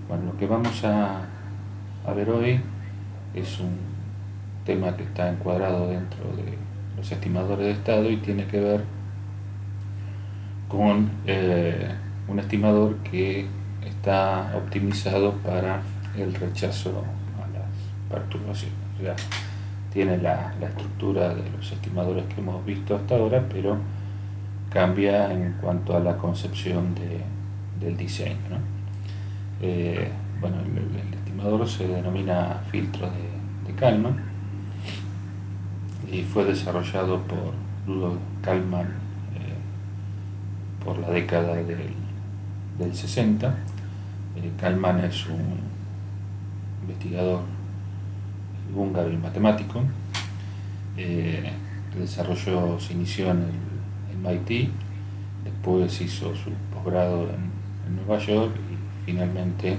Bueno, lo que vamos a ver hoy es un tema que está encuadrado dentro de los estimadores de estado y tiene que ver con un estimador que está optimizado para el rechazo a las perturbaciones. O sea, tiene la estructura de los estimadores que hemos visto hasta ahora, pero cambia en cuanto a la concepción del diseño, ¿no? Bueno, el estimador se denomina filtro de Kalman y fue desarrollado por Rudolf Kalman por la década del 60. Kalman es un investigador húngaro y matemático. Se inició en el MIT, después hizo su posgrado en Nueva York y finalmente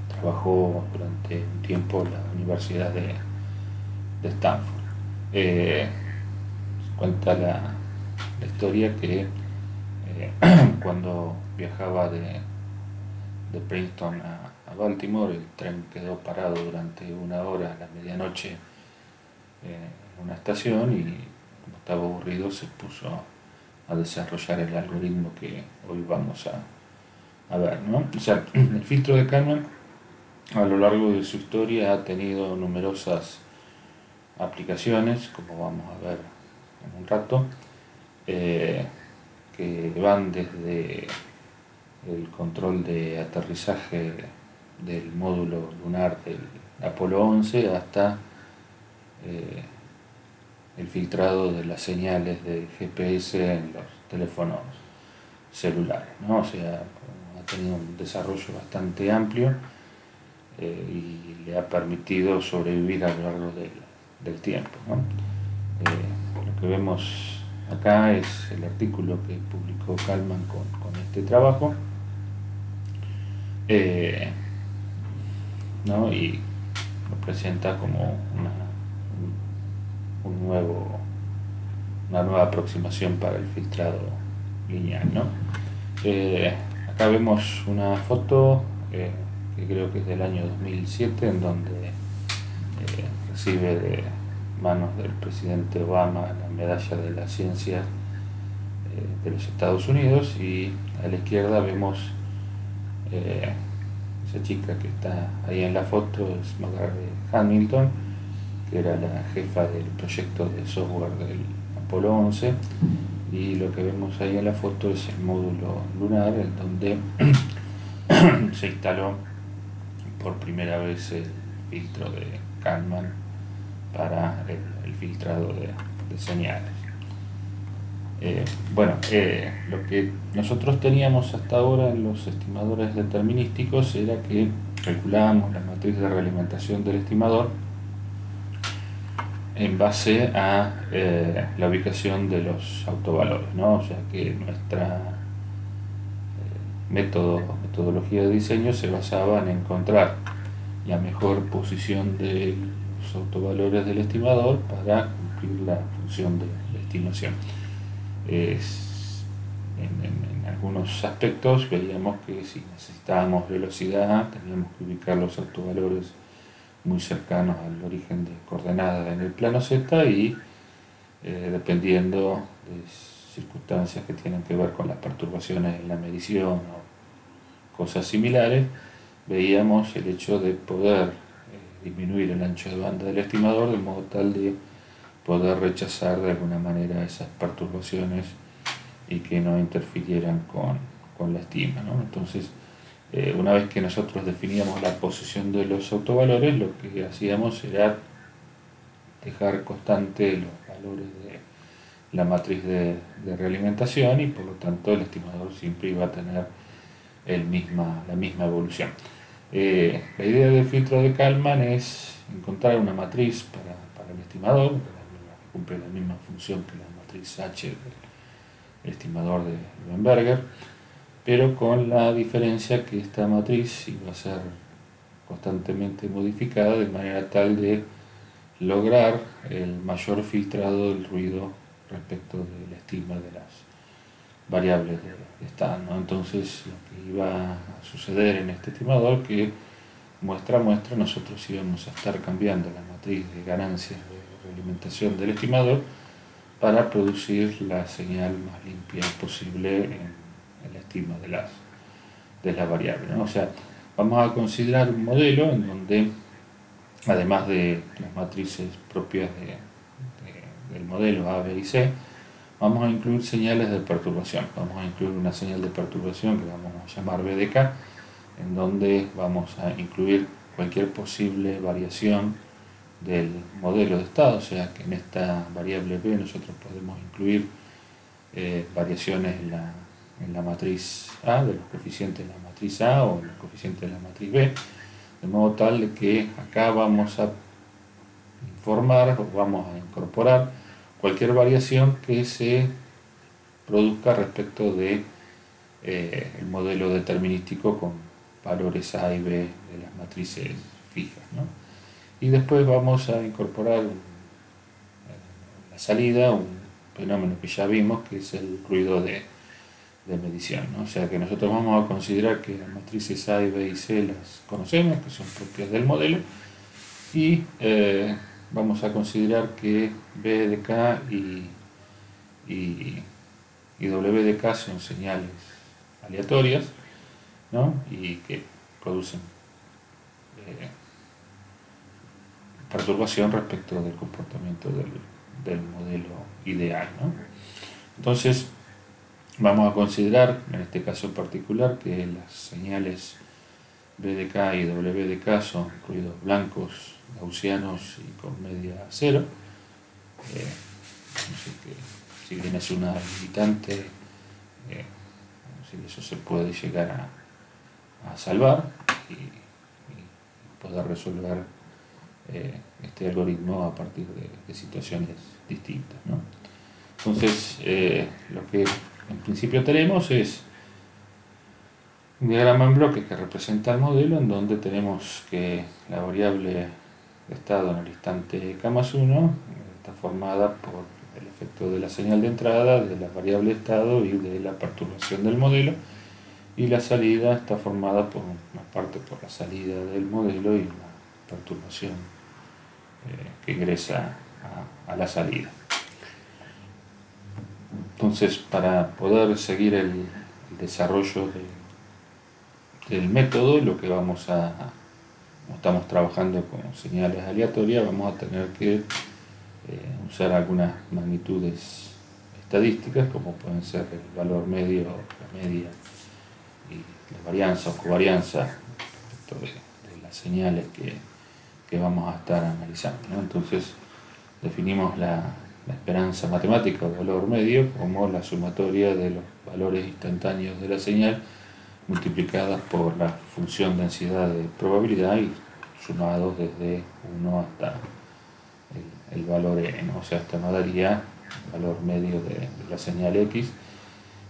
trabajó durante un tiempo en la Universidad de Stanford. Cuenta la historia que cuando viajaba de Princeton a Baltimore, el tren quedó parado durante una hora a la medianoche en una estación y como estaba aburrido se puso a desarrollar el algoritmo que hoy vamos a ver, ¿no? O sea, el filtro de Kalman a lo largo de su historia ha tenido numerosas aplicaciones, como vamos a ver en un rato, que van desde el control de aterrizaje del módulo lunar del Apolo 11 hasta el filtrado de las señales de GPS en los teléfonos celulares, ¿no? O sea, ha tenido un desarrollo bastante amplio y le ha permitido sobrevivir a lo largo del tiempo, ¿no? Lo que vemos acá es el artículo que publicó Kalman con este trabajo, ¿no? Y lo presenta como una nueva aproximación para el filtrado lineal, ¿no? Acá vemos una foto que creo que es del año 2007, en donde recibe de manos del presidente Obama la medalla de la ciencia de los Estados Unidos, y a la izquierda vemos esa chica que está ahí en la foto, es Margaret Hamilton, que era la jefa del proyecto de software del Apolo 11, y lo que vemos ahí en la foto es el módulo lunar en donde se instaló por primera vez el filtro de Kalman para el filtrado de señales. Lo que nosotros teníamos hasta ahora en los estimadores determinísticos era que calculábamos la matriz de realimentación del estimador en base a la ubicación de los autovalores, ¿no? O sea que nuestra metodología de diseño se basaba en encontrar la mejor posición de los autovalores del estimador para cumplir la función de estimación. En algunos aspectos veíamos que si necesitábamos velocidad teníamos que ubicar los autovalores muy cercanos al origen de coordenadas en el plano Z, y dependiendo de circunstancias que tienen que ver con las perturbaciones en la medición o cosas similares, veíamos el hecho de poder disminuir el ancho de banda del estimador de modo tal de poder rechazar de alguna manera esas perturbaciones y que no interfirieran con la estima, ¿no? Entonces, una vez que nosotros definíamos la posición de los autovalores, lo que hacíamos era dejar constante los valores de la matriz de realimentación, y por lo tanto el estimador siempre iba a tener la misma evolución. La idea del filtro de Kalman es encontrar una matriz para el estimador que cumple la misma función que la matriz H del estimador de Löwenberger, pero con la diferencia que esta matriz iba a ser constantemente modificada de manera tal de lograr el mayor filtrado del ruido respecto de la estima variables de estado, ¿no? Entonces lo que iba a suceder en este estimador, que muestra a muestra nosotros íbamos a estar cambiando la matriz de ganancias de realimentación del estimador para producir la señal más limpia posible en la estima de las variables, ¿no? O sea, vamos a considerar un modelo en donde, además de las matrices propias del modelo A, B y C, vamos a incluir señales de perturbación. Vamos a incluir una señal de perturbación que vamos a llamar BDK, en donde vamos a incluir cualquier posible variación del modelo de estado, o sea que en esta variable B nosotros podemos incluir variaciones en la matriz A, de los coeficientes de la matriz A o los coeficientes de la matriz B, de modo tal de que acá vamos a informar o vamos a incorporar cualquier variación que se produzca respecto de el modelo determinístico con valores A y B de las matrices fijas, ¿no? Y después vamos a incorporar en la salida un fenómeno que ya vimos, que es el ruido de medición, ¿no? O sea que nosotros vamos a considerar que las matrices A y B y C las conocemos, que son propias del modelo, y vamos a considerar que B de K y W de K son señales aleatorias, ¿no? Y que producen perturbación respecto del comportamiento del modelo ideal, ¿no? Entonces vamos a considerar en este caso particular que las señales B de K y W de K son ruidos blancos, gaussianos y con media cero. Si bien es una limitante, si eso se puede llegar a salvar y poder resolver este algoritmo a partir de situaciones distintas, ¿no? Entonces lo que en principio tenemos es un diagrama en bloques que representa el modelo, en donde tenemos que la variable de estado en el instante k más 1 está formada por el efecto de la señal de entrada, de la variable de estado y de la perturbación del modelo, y la salida está formada por una parte por la salida del modelo y una perturbación que ingresa a la salida. Entonces, para poder seguir el desarrollo del método, lo que como estamos trabajando con señales aleatorias, vamos a tener que usar algunas magnitudes estadísticas, como pueden ser el valor medio, la media y la varianza o covarianza de las señales que vamos a estar analizando, ¿no? Entonces definimos la esperanza matemática o valor medio como la sumatoria de los valores instantáneos de la señal multiplicadas por la función densidad de probabilidad y sumados desde 1 hasta el valor n, o sea, esto nos daría el valor medio de la señal x.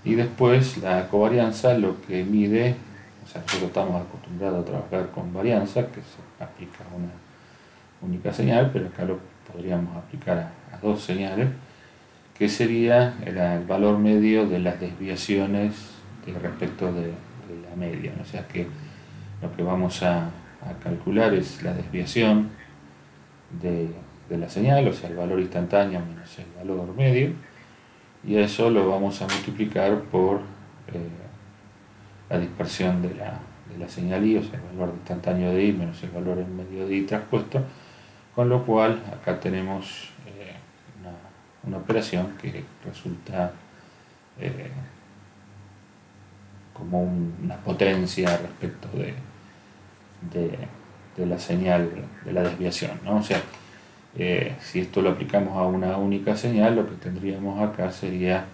Y después la covarianza lo que mide, o sea, nosotros estamos acostumbrados a trabajar con varianza, que se aplica a una única señal, pero acá lo podríamos aplicar a dos señales, que sería el valor medio de las desviaciones respecto de la media, ¿no? O sea que lo que vamos a calcular es la desviación de la señal, o sea el valor instantáneo menos el valor medio, y eso lo vamos a multiplicar por la dispersión de la señal I, o sea el valor instantáneo de I menos el valor en medio de I traspuesto, con lo cual acá tenemos una operación que resulta como una potencia respecto de la señal de la desviación, ¿no? O sea, si esto lo aplicamos a una única señal, lo que tendríamos acá sería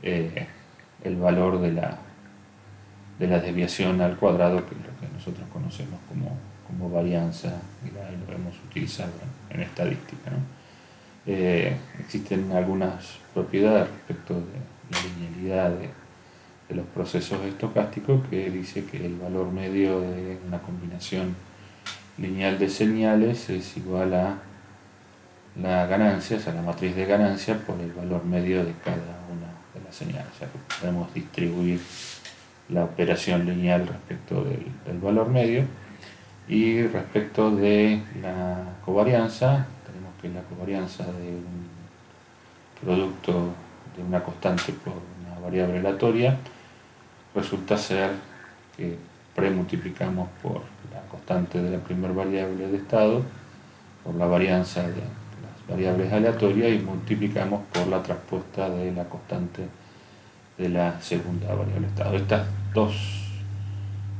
el valor de la desviación al cuadrado, que es lo que nosotros conocemos como varianza, y lo hemos utilizado en estadística, ¿no? Existen algunas propiedades respecto de la linealidad de los procesos estocásticos, que dice que el valor medio de una combinación lineal de señales es igual a la ganancia, o sea, la matriz de ganancia por el valor medio de cada una de las señal, o sea que podemos distribuir la operación lineal respecto del valor medio. Y respecto de la covarianza, tenemos que la covarianza de un producto de una constante por una variable aleatoria resulta ser que premultiplicamos por la constante de la primera variable de estado por la varianza de las variables aleatorias y multiplicamos por la transpuesta de la constante de la segunda variable de estado. Estas dos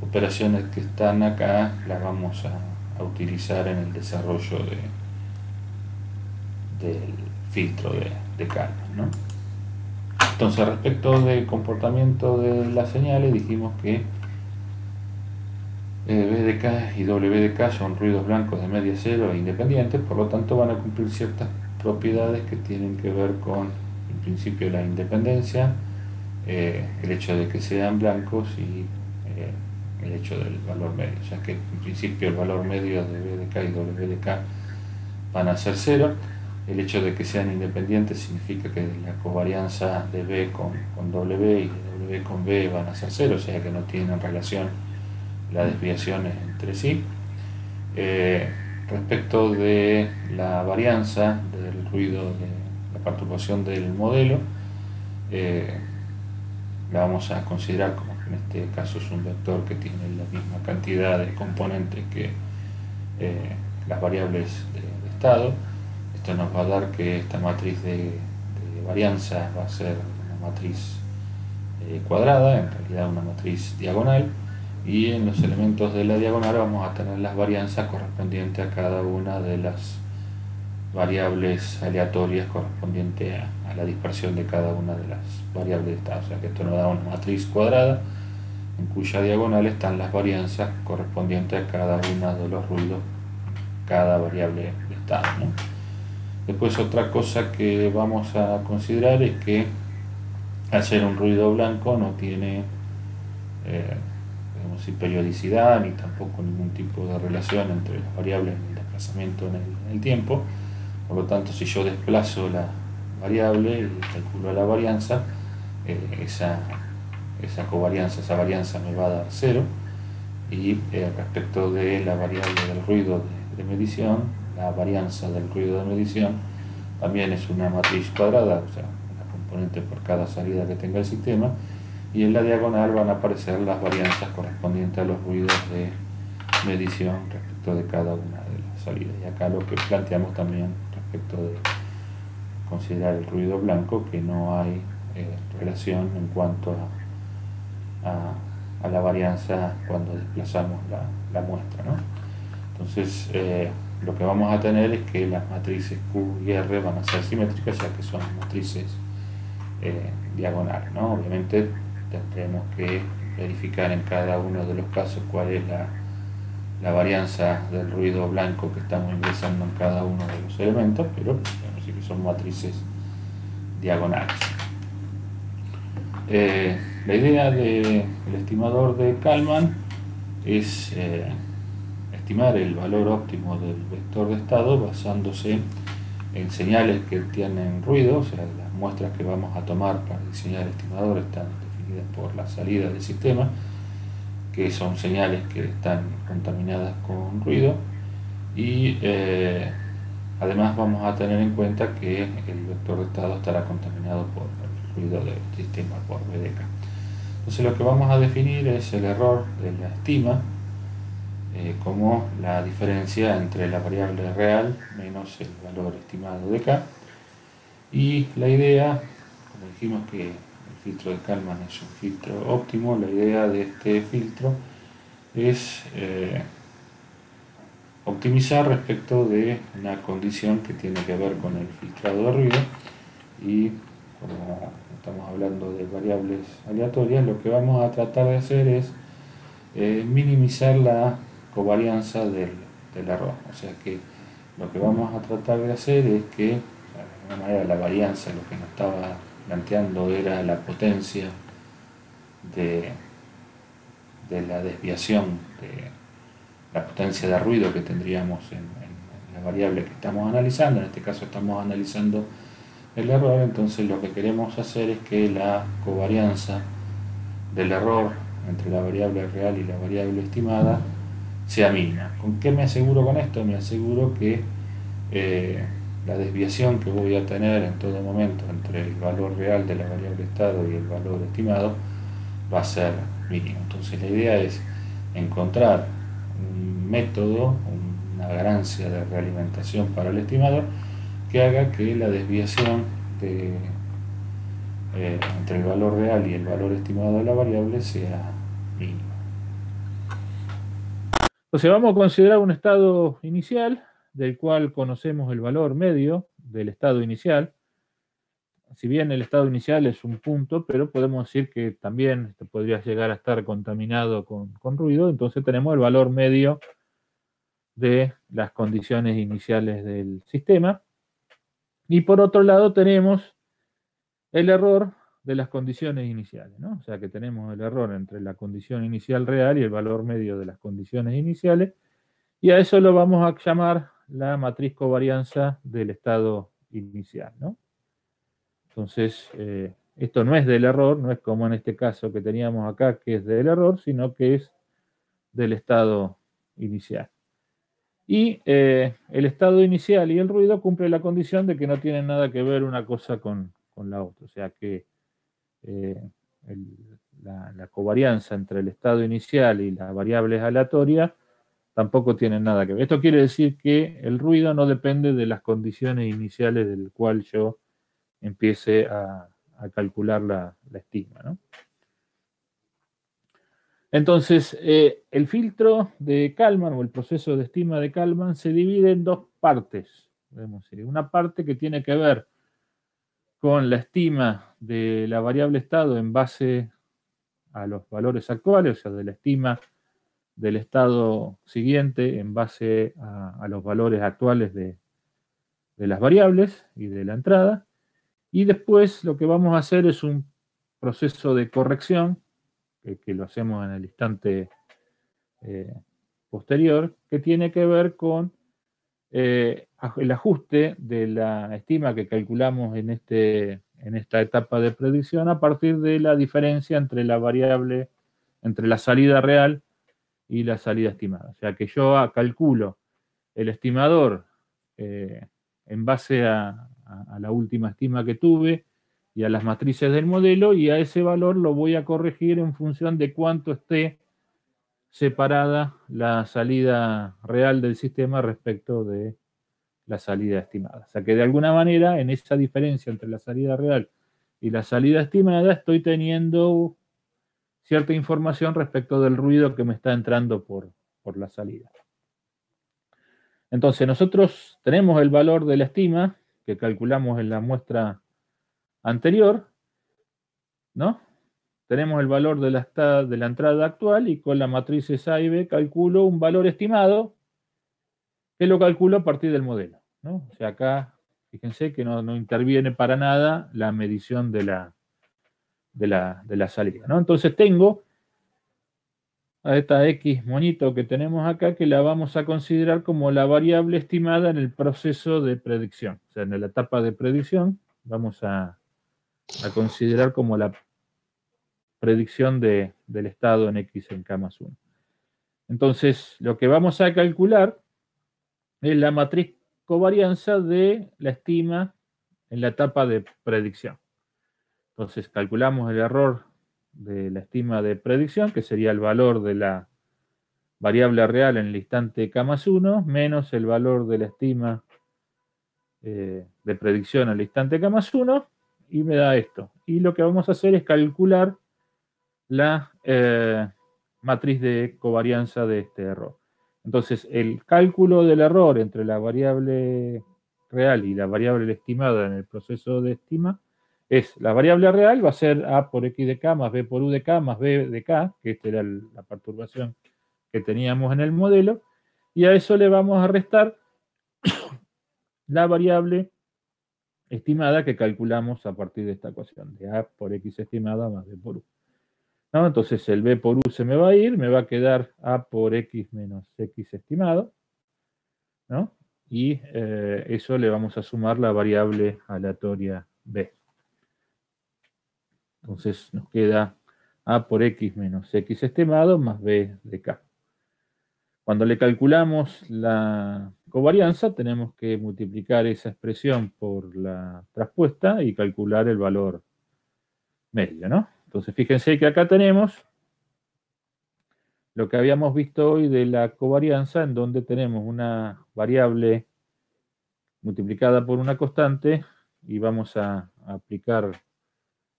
operaciones que están acá las vamos a utilizar en el desarrollo del filtro de Kalman, ¿no? Entonces, respecto del comportamiento de las señales, dijimos que B de K y W de K son ruidos blancos de media cero e independientes, por lo tanto van a cumplir ciertas propiedades que tienen que ver con, en principio, la independencia, el hecho de que sean blancos y el hecho del valor medio, o sea que en principio el valor medio de B de K y W de K van a ser cero. El hecho de que sean independientes significa que la covarianza de B con W y de W con B van a ser cero, o sea que no tienen relación las desviaciones entre sí. Respecto de la varianza del ruido, de la perturbación del modelo, la vamos a considerar como que en este caso es un vector que tiene la misma cantidad de componentes que las variables de estado. Esto nos va a dar que esta matriz de varianza va a ser una matriz cuadrada, en realidad una matriz diagonal, y en los elementos de la diagonal vamos a tener las varianzas correspondientes a cada una de las variables aleatorias correspondientes a la dispersión de cada una de las variables de estado. O sea que esto nos da una matriz cuadrada en cuya diagonal están las varianzas correspondientes a cada uno de los ruidos, cada variable de estado, ¿no? Después, otra cosa que vamos a considerar es que al ser un ruido blanco no tiene periodicidad ni tampoco ningún tipo de relación entre las variables y el desplazamiento en el tiempo. Por lo tanto, si yo desplazo la variable y calculo la varianza, esa covarianza, esa varianza me va a dar cero. Y respecto de la variable del ruido de medición, la varianza del ruido de medición también es una matriz cuadrada, o sea, una componente por cada salida que tenga el sistema, y en la diagonal van a aparecer las varianzas correspondientes a los ruidos de medición respecto de cada una de las salidas. Y acá lo que planteamos también respecto de considerar el ruido blanco, que no hay relación en cuanto a la varianza cuando desplazamos la muestra, ¿no? Entonces, lo que vamos a tener es que las matrices Q y R van a ser simétricas, ya que son matrices diagonales, ¿no? Obviamente tendremos que verificar en cada uno de los casos cuál es la varianza del ruido blanco que estamos ingresando en cada uno de los elementos, pero podemos decir que son matrices diagonales. La idea del estimador de Kalman es estimar el valor óptimo del vector de estado basándose en señales que tienen ruido, o sea, las muestras que vamos a tomar para diseñar el estimador están definidas por la salida del sistema, que son señales que están contaminadas con ruido, y además vamos a tener en cuenta que el vector de estado estará contaminado por el ruido del sistema, por BDK. Entonces lo que vamos a definir es el error de la estima como la diferencia entre la variable real menos el valor estimado de K, y la idea, como dijimos que el filtro de Kalman es un filtro óptimo, la idea de este filtro es optimizar respecto de una condición que tiene que ver con el filtrado de ruido, y como estamos hablando de variables aleatorias, lo que vamos a tratar de hacer es minimizar la covarianza del error. O sea que lo que vamos a tratar de hacer es que, de alguna manera, la varianza, lo que nos estaba planteando era la potencia de la desviación, de la potencia de ruido que tendríamos en la variable que estamos analizando. En este caso estamos analizando el error, entonces lo que queremos hacer es que la covarianza del error entre la variable real y la variable estimada sea mínima. ¿Con qué me aseguro con esto? Me aseguro que la desviación que voy a tener en todo momento entre el valor real de la variable estado y el valor estimado va a ser mínimo. Entonces la idea es encontrar un método, una ganancia de realimentación para el estimador que haga que la desviación entre el valor real y el valor estimado de la variable sea mínima. Entonces vamos a considerar un estado inicial del cual conocemos el valor medio del estado inicial. Si bien el estado inicial es un punto, pero podemos decir que también podría llegar a estar contaminado con ruido, entonces tenemos el valor medio de las condiciones iniciales del sistema. Y por otro lado tenemos el error de las condiciones iniciales, ¿no? O sea que tenemos el error entre la condición inicial real y el valor medio de las condiciones iniciales, y a eso lo vamos a llamar la matriz covarianza del estado inicial, ¿no? Entonces, esto no es del error, no es como en este caso que teníamos acá, que es del error, sino que es del estado inicial. Y el estado inicial y el ruido cumple la condición de que no tienen nada que ver una cosa con la otra. O sea que la covarianza entre el estado inicial y las variables aleatorias tampoco tienen nada que ver. Esto quiere decir que el ruido no depende de las condiciones iniciales del cual yo empiece a calcular la estima, ¿no? Entonces, el filtro de Kalman o el proceso de estima de Kalman se divide en dos partes. Una parte que tiene que ver con la estima de la variable estado en base a los valores actuales, o sea, de la estima del estado siguiente en base a los valores actuales de las variables y de la entrada. Y después lo que vamos a hacer es un proceso de corrección, que lo hacemos en el instante posterior, que tiene que ver con el ajuste de la estima que calculamos en esta etapa de predicción a partir de la diferencia entre la variable, entre la salida real y la salida estimada. O sea que yo calculo el estimador en base a la última estima que tuve y a las matrices del modelo, y a ese valor lo voy a corregir en función de cuánto esté separada la salida real del sistema respecto de la salida estimada. O sea que de alguna manera en esa diferencia entre la salida real y la salida estimada estoy teniendo cierta información respecto del ruido que me está entrando por la salida. Entonces nosotros tenemos el valor de la estima que calculamos en la muestra anterior, ¿no? Tenemos el valor de la entrada actual y con la matriz A y B calculo un valor estimado que lo calculo a partir del modelo, ¿no? O sea, acá fíjense que no interviene para nada la medición de la salida, ¿no? Entonces tengo a esta X monito que tenemos acá, que la vamos a considerar como la variable estimada en el proceso de predicción. O sea, en la etapa de predicción vamos a considerar como la predicción del estado en X en K más 1. Entonces, lo que vamos a calcular es la matriz covarianza de la estima en la etapa de predicción. Entonces, calculamos el error de la estima de predicción, que sería el valor de la variable real en el instante K más 1, menos el valor de la estima de predicción al instante K más 1, y me da esto. Y lo que vamos a hacer es calcular la matriz de covarianza de este error. Entonces, el cálculo del error entre la variable real y la variable estimada en el proceso de estima es la variable real va a ser A por X de K más B por U de K más B de K, que esta era la perturbación que teníamos en el modelo, y a eso le vamos a restar la variable estimada que calculamos a partir de esta ecuación, de A por X estimada más B por U. ¿No? Entonces el B por U se me va a ir, me va a quedar A por X menos X estimado, ¿no? y eso le vamos a sumar la variable aleatoria b. Entonces nos queda a por x menos x estimado más b de k. Cuando le calculamos la covarianza, tenemos que multiplicar esa expresión por la traspuesta y calcular el valor medio, ¿no? Entonces fíjense que acá tenemos lo que habíamos visto hoy de la covarianza, en donde tenemos una variable multiplicada por una constante y vamos a aplicar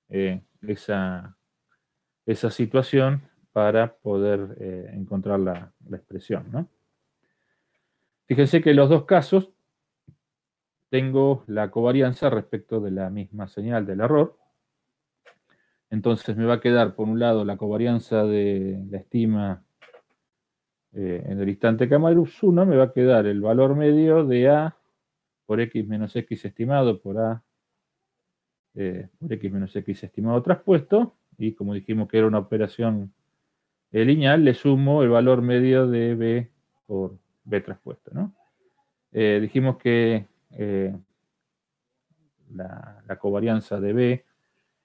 esa situación para poder encontrar la expresión, ¿no? Fíjense que en los dos casos tengo la covarianza respecto de la misma señal del error. Entonces me va a quedar por un lado la covarianza de la estima en el instante k más 1, me va a quedar el valor medio de a por x menos x estimado por a por x menos x estimado traspuesto, y como dijimos que era una operación lineal, le sumo el valor medio de b por b traspuesto, ¿no? Dijimos que la covarianza de b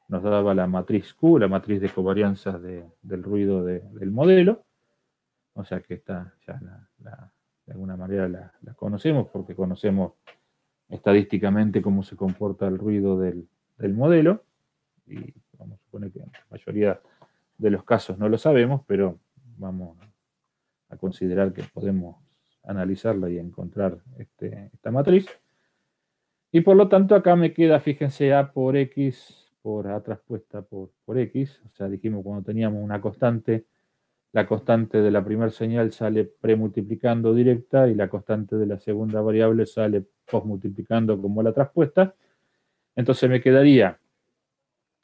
nos daba la matriz Q, la matriz de covarianzas del ruido del modelo, o sea que esta ya de alguna manera la conocemos, porque conocemos estadísticamente cómo se comporta el ruido del modelo, y vamos a suponer que en la mayoría de los casos no lo sabemos, pero vamos a considerar que podemos analizarla y encontrar esta matriz. Y por lo tanto acá me queda, fíjense, a por x por a traspuesta por x. O sea, dijimos cuando teníamos una constante, la constante de la primera señal sale premultiplicando directa y la constante de la segunda variable sale postmultiplicando como la traspuesta. Entonces me quedaría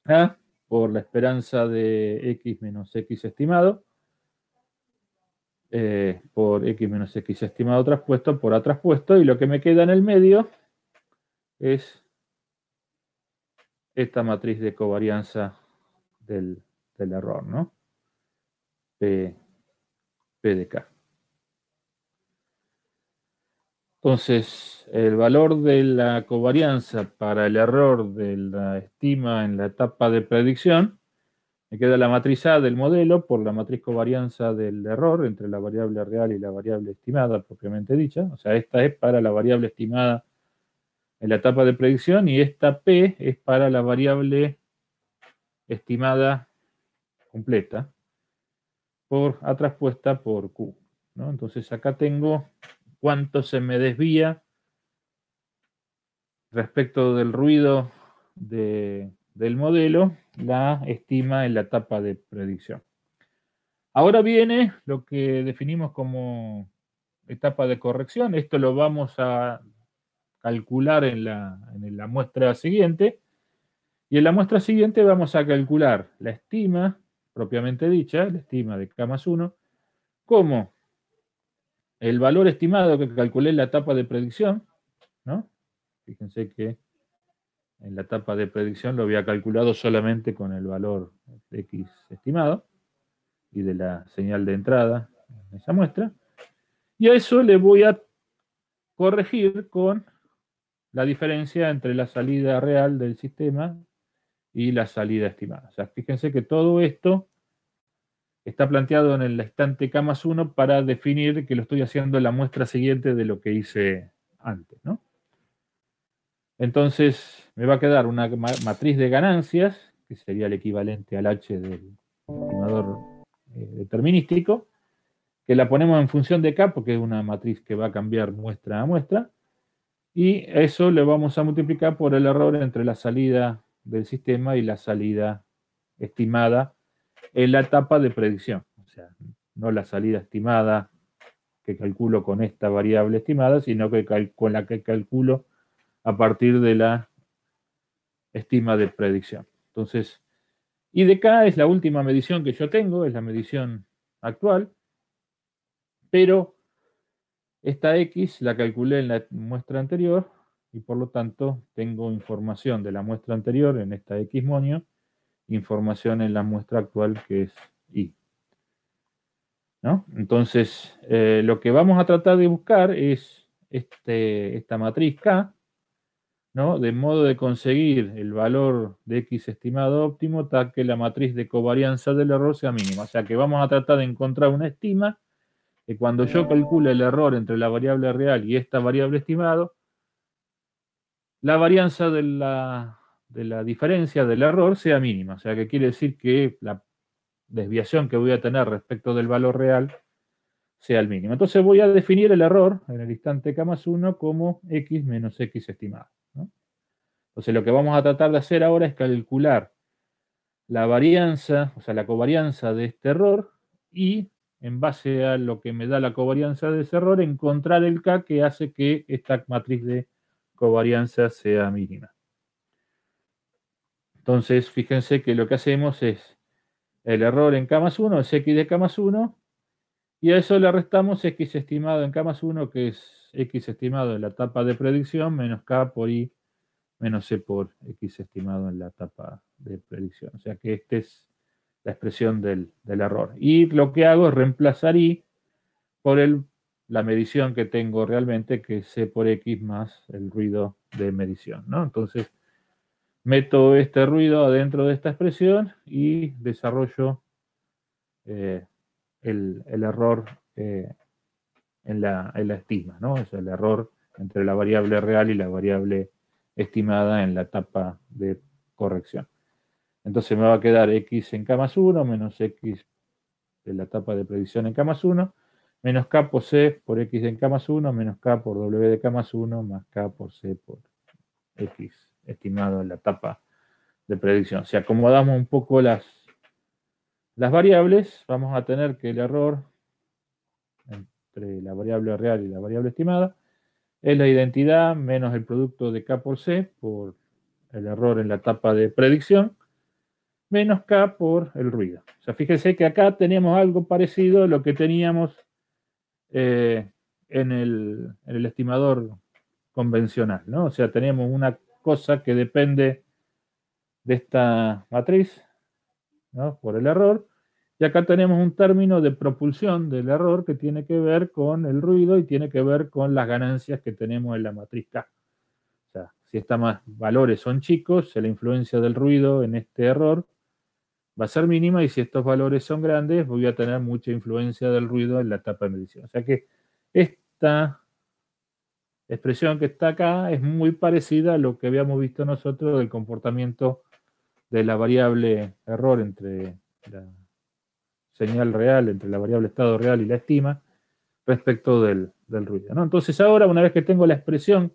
a por la esperanza de x menos x estimado, por x menos x estimado traspuesto por a traspuesto, y lo que me queda en el medio es esta matriz de covarianza del error, ¿no? P de K. Entonces, el valor de la covarianza para el error de la estima en la etapa de predicción, me queda la matriz A del modelo por la matriz covarianza del error entre la variable real y la variable estimada propiamente dicha. O sea, esta es para la variable estimada en la etapa de predicción y esta P es para la variable estimada completa por A traspuesta por Q, ¿no? Entonces acá tengo cuánto se me desvía respecto del ruido del modelo, la estima en la etapa de predicción. Ahora viene lo que definimos como etapa de corrección. Esto lo vamos a calcular en la muestra siguiente. Y en la muestra siguiente vamos a calcular la estima propiamente dicha, la estima de K más 1, como el valor estimado que calculé en la etapa de predicción, ¿no? Fíjense que en la etapa de predicción lo había calculado solamente con el valor de X estimado y de la señal de entrada en esa muestra. Y a eso le voy a corregir con la diferencia entre la salida real del sistema y la salida estimada. O sea, fíjense que todo esto está planteado en el instante K más 1 para definir que lo estoy haciendo en la muestra siguiente de lo que hice antes, ¿no? Entonces me va a quedar una matriz de ganancias, que sería el equivalente al H del estimador determinístico, que la ponemos en función de K, porque es una matriz que va a cambiar muestra a muestra, y eso le vamos a multiplicar por el error entre la salida del sistema y la salida estimada en la etapa de predicción. O sea, no la salida estimada que calculo con esta variable estimada, sino que con la que calculo a partir de la estima de predicción. Entonces, I de K es la última medición que yo tengo, es la medición actual, pero esta X la calculé en la muestra anterior y por lo tanto tengo información de la muestra anterior en esta X monio, información en la muestra actual que es Y, ¿no? Entonces, lo que vamos a tratar de buscar es esta matriz K, ¿no? De modo de conseguir el valor de X estimado óptimo tal que la matriz de covarianza del error sea mínima. O sea que vamos a tratar de encontrar una estima que cuando yo calcule el error entre la variable real y esta variable estimado, la varianza de la diferencia del error sea mínima. O sea que quiere decir que la desviación que voy a tener respecto del valor real sea el mínimo. Entonces voy a definir el error en el instante k más 1 como x menos x estimado, ¿no? Entonces lo que vamos a tratar de hacer ahora es calcular la varianza, o sea, la covarianza de este error y en base a lo que me da la covarianza de ese error, encontrar el k que hace que esta matriz de covarianza sea mínima. Entonces, fíjense que lo que hacemos es el error en k más 1 es x de k más 1 y a eso le restamos x estimado en k más 1, que es x estimado en la etapa de predicción, menos k por i menos c por x estimado en la etapa de predicción. O sea que esta es la expresión del error. Y lo que hago es reemplazar i por la medición que tengo realmente, que es c por x más el ruido de medición, ¿no? Entonces, meto este ruido adentro de esta expresión y desarrollo el error en la estima, ¿no? Es el error entre la variable real y la variable estimada en la etapa de corrección. Entonces me va a quedar x en k más 1 menos x de la etapa de predicción en k más 1 menos k por c por x en k más 1 menos k por w de k más 1 más k por c por x estimado en la etapa de predicción. Si acomodamos un poco las variables, vamos a tener que el error entre la variable real y la variable estimada es la identidad menos el producto de k por c por el error en la etapa de predicción menos k por el ruido. O sea, fíjense que acá tenemos algo parecido a lo que teníamos en el estimador convencional, ¿no? O sea, tenemos una cosa que depende de esta matriz, ¿no? Por el error, y acá tenemos un término de propulsión del error que tiene que ver con el ruido y tiene que ver con las ganancias que tenemos en la matriz K. O sea, si estos valores son chicos, la influencia del ruido en este error va a ser mínima, y si estos valores son grandes, voy a tener mucha influencia del ruido en la etapa de medición. O sea que esta expresión que está acá es muy parecida a lo que habíamos visto nosotros del comportamiento de la variable error entre la señal real, entre la variable estado real y la estima, respecto del ruido, ¿no? Entonces ahora, una vez que tengo la expresión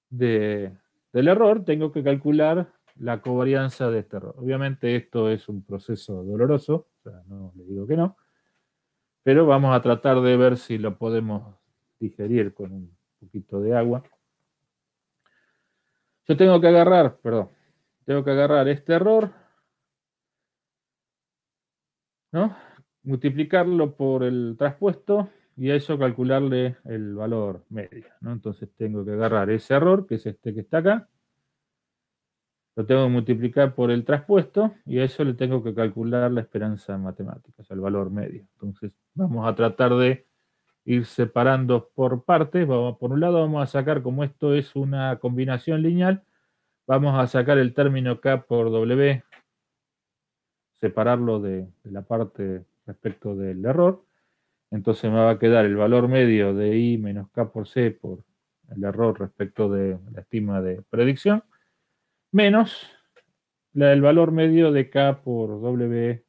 del error, tengo que calcular la covarianza de este error. Obviamente esto es un proceso doloroso, o sea, no le digo que no, pero vamos a tratar de ver si lo podemos digerir con un poquito de agua. Yo tengo que agarrar este error, ¿no? Multiplicarlo por el traspuesto y a eso calcularle el valor medio, ¿no? Entonces tengo que agarrar ese error, que es este que está acá, lo tengo que multiplicar por el traspuesto y a eso le tengo que calcular la esperanza matemática, o sea, el valor medio. Entonces vamos a tratar de ir separando por partes. Por un lado vamos a sacar, como esto es una combinación lineal, vamos a sacar el término K por W, separarlo de la parte respecto del error. Entonces me va a quedar el valor medio de I menos K por C por el error respecto de la estima de predicción, menos el valor medio de K por W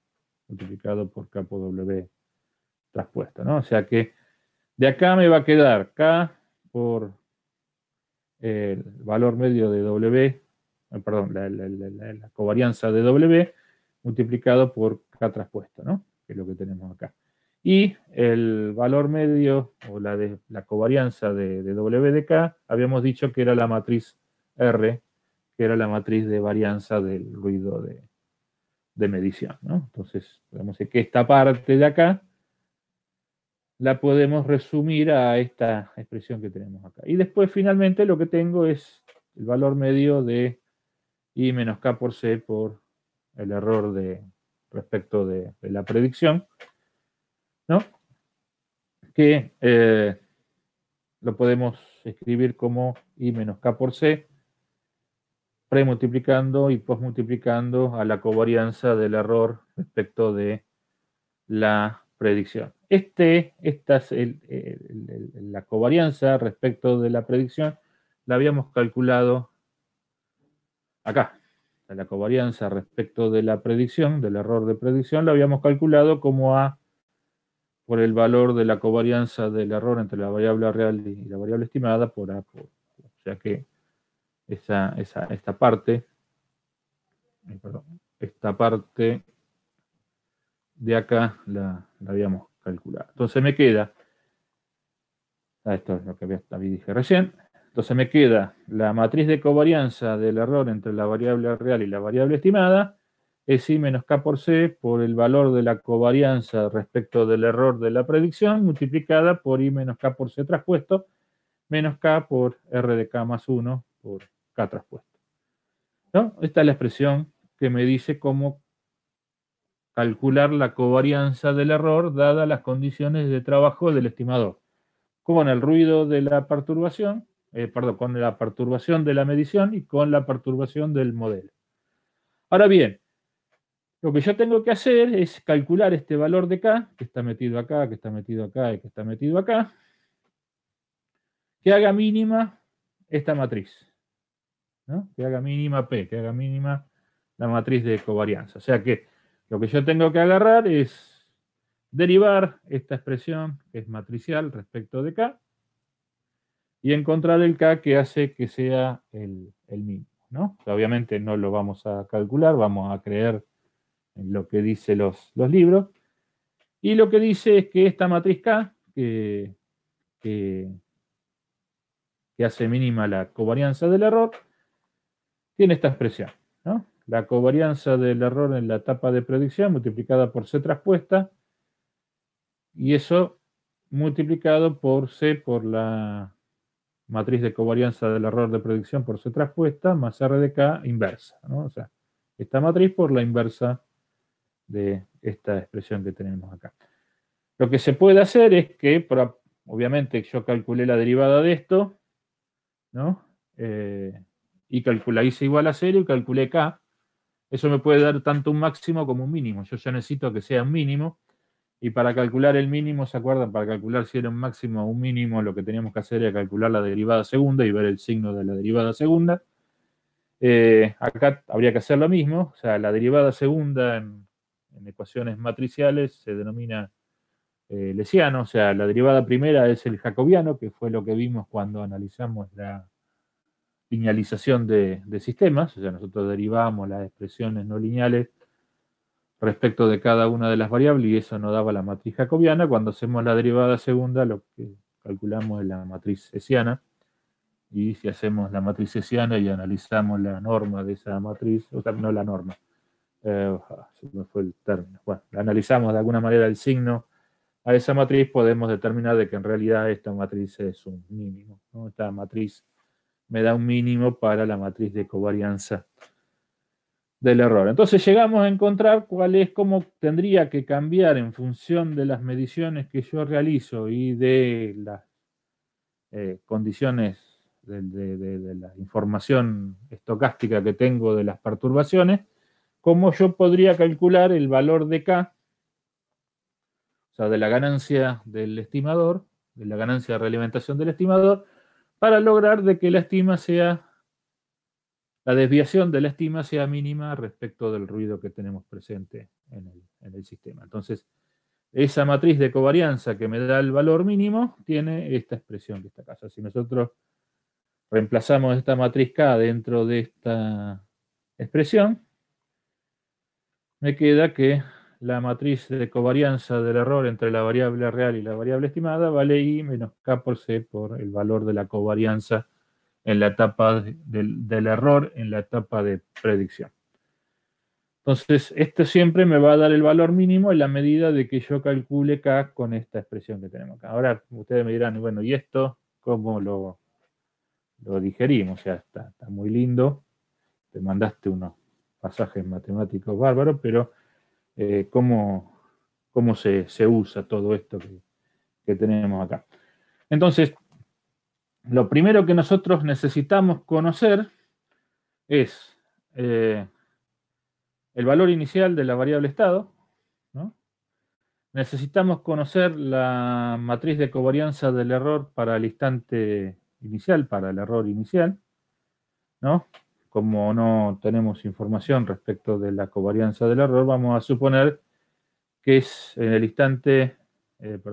multiplicado por K por W traspuesto, ¿no? O sea que de acá me va a quedar K por el valor medio de W, perdón, la covarianza de W multiplicado por K traspuesto, ¿no? Que es lo que tenemos acá. Y el valor medio, o la covarianza de W de K, habíamos dicho que era la matriz R, que era la matriz de varianza del ruido de medición, ¿no? Entonces, podemos decir que esta parte de acá la podemos resumir a esta expresión que tenemos acá. Y después, finalmente, lo que tengo es el valor medio de I menos K por C por el error respecto de la predicción, ¿no? Que lo podemos escribir como I menos K por C, premultiplicando y posmultiplicando a la covarianza del error respecto de la predicción. Esta es la covarianza respecto de la predicción, la habíamos calculado acá. La covarianza respecto de la predicción, del error de predicción, la habíamos calculado como A por el valor de la covarianza del error entre la variable real y la variable estimada por A por. O sea que esta parte de acá la habíamos calculado. Entonces me queda, esto es lo que dije recién, entonces me queda la matriz de covarianza del error entre la variable real y la variable estimada, es I menos K por C por el valor de la covarianza respecto del error de la predicción, multiplicada por I menos K por C traspuesto, menos K por R de K más 1 por K traspuesto. ¿No? Esta es la expresión que me dice cómo calcular la covarianza del error dadas las condiciones de trabajo del estimador, con el ruido de la perturbación, con la perturbación de la medición y con la perturbación del modelo. Ahora bien, lo que yo tengo que hacer es calcular este valor de K, que está metido acá, que está metido acá y que está metido acá, que haga mínima esta matriz, ¿no? Que haga mínima P, que haga mínima la matriz de covarianza. O sea que lo que yo tengo que agarrar es derivar esta expresión, que es matricial respecto de K, y encontrar el K que hace que sea el mínimo, ¿no? Obviamente no lo vamos a calcular, vamos a creer en lo que dice los libros. Y lo que dice es que esta matriz K, que hace mínima la covarianza del error, tiene esta expresión, ¿no? La covarianza del error en la etapa de predicción multiplicada por C traspuesta, y eso multiplicado por C por la matriz de covarianza del error de predicción por C traspuesta más R de K inversa, ¿no? O sea, esta matriz por la inversa de esta expresión que tenemos acá. Lo que se puede hacer es que, obviamente, yo calculé la derivada de esto, ¿no? Y hice igual a 0 y calculé K. Eso me puede dar tanto un máximo como un mínimo. Yo ya necesito que sea un mínimo. Y para calcular el mínimo, ¿se acuerdan? Para calcular si era un máximo o un mínimo, lo que teníamos que hacer era calcular la derivada segunda y ver el signo de la derivada segunda. Acá habría que hacer lo mismo. O sea, la derivada segunda en ecuaciones matriciales se denomina lesiano. O sea, la derivada primera es el jacobiano, que fue lo que vimos cuando analizamos la linealización de sistemas. O sea, nosotros derivamos las expresiones no lineales respecto de cada una de las variables y eso nos daba la matriz jacobiana. Cuando hacemos la derivada segunda, lo que calculamos es la matriz hessiana. Y si hacemos la matriz hessiana y analizamos la norma de esa matriz, o sea, no la norma, se me fue el término. Bueno, analizamos de alguna manera el signo a esa matriz, podemos determinar de que en realidad esta matriz es un mínimo, ¿no? Esta matriz me da un mínimo para la matriz de covarianza del error. Entonces llegamos a encontrar cómo tendría que cambiar en función de las mediciones que yo realizo y de las condiciones de la información estocástica que tengo de las perturbaciones, cómo yo podría calcular el valor de K, o sea, de la ganancia del estimador, de la ganancia de realimentación del estimador, para lograr de que la desviación de la estima sea mínima respecto del ruido que tenemos presente en el sistema. Entonces, esa matriz de covarianza que me da el valor mínimo tiene esta expresión que está acá. O sea, si nosotros reemplazamos esta matriz K dentro de esta expresión, me queda que la matriz de covarianza del error entre la variable real y la variable estimada vale I menos K por C por el valor de la covarianza en la etapa del error en la etapa de predicción. Entonces, esto siempre me va a dar el valor mínimo en la medida de que yo calcule K con esta expresión que tenemos acá. Ahora, ustedes me dirán, bueno, ¿y esto cómo lo digerimos? O sea, está muy lindo. Te mandaste unos pasajes matemáticos bárbaros, pero ¿cómo se usa todo esto que tenemos acá? Entonces, lo primero que nosotros necesitamos conocer es el valor inicial de la variable estado, ¿no? Necesitamos conocer la matriz de covarianza del error para el instante inicial, para el error inicial, ¿no? Como no tenemos información respecto de la covarianza del error, vamos a suponer que es en el instante, en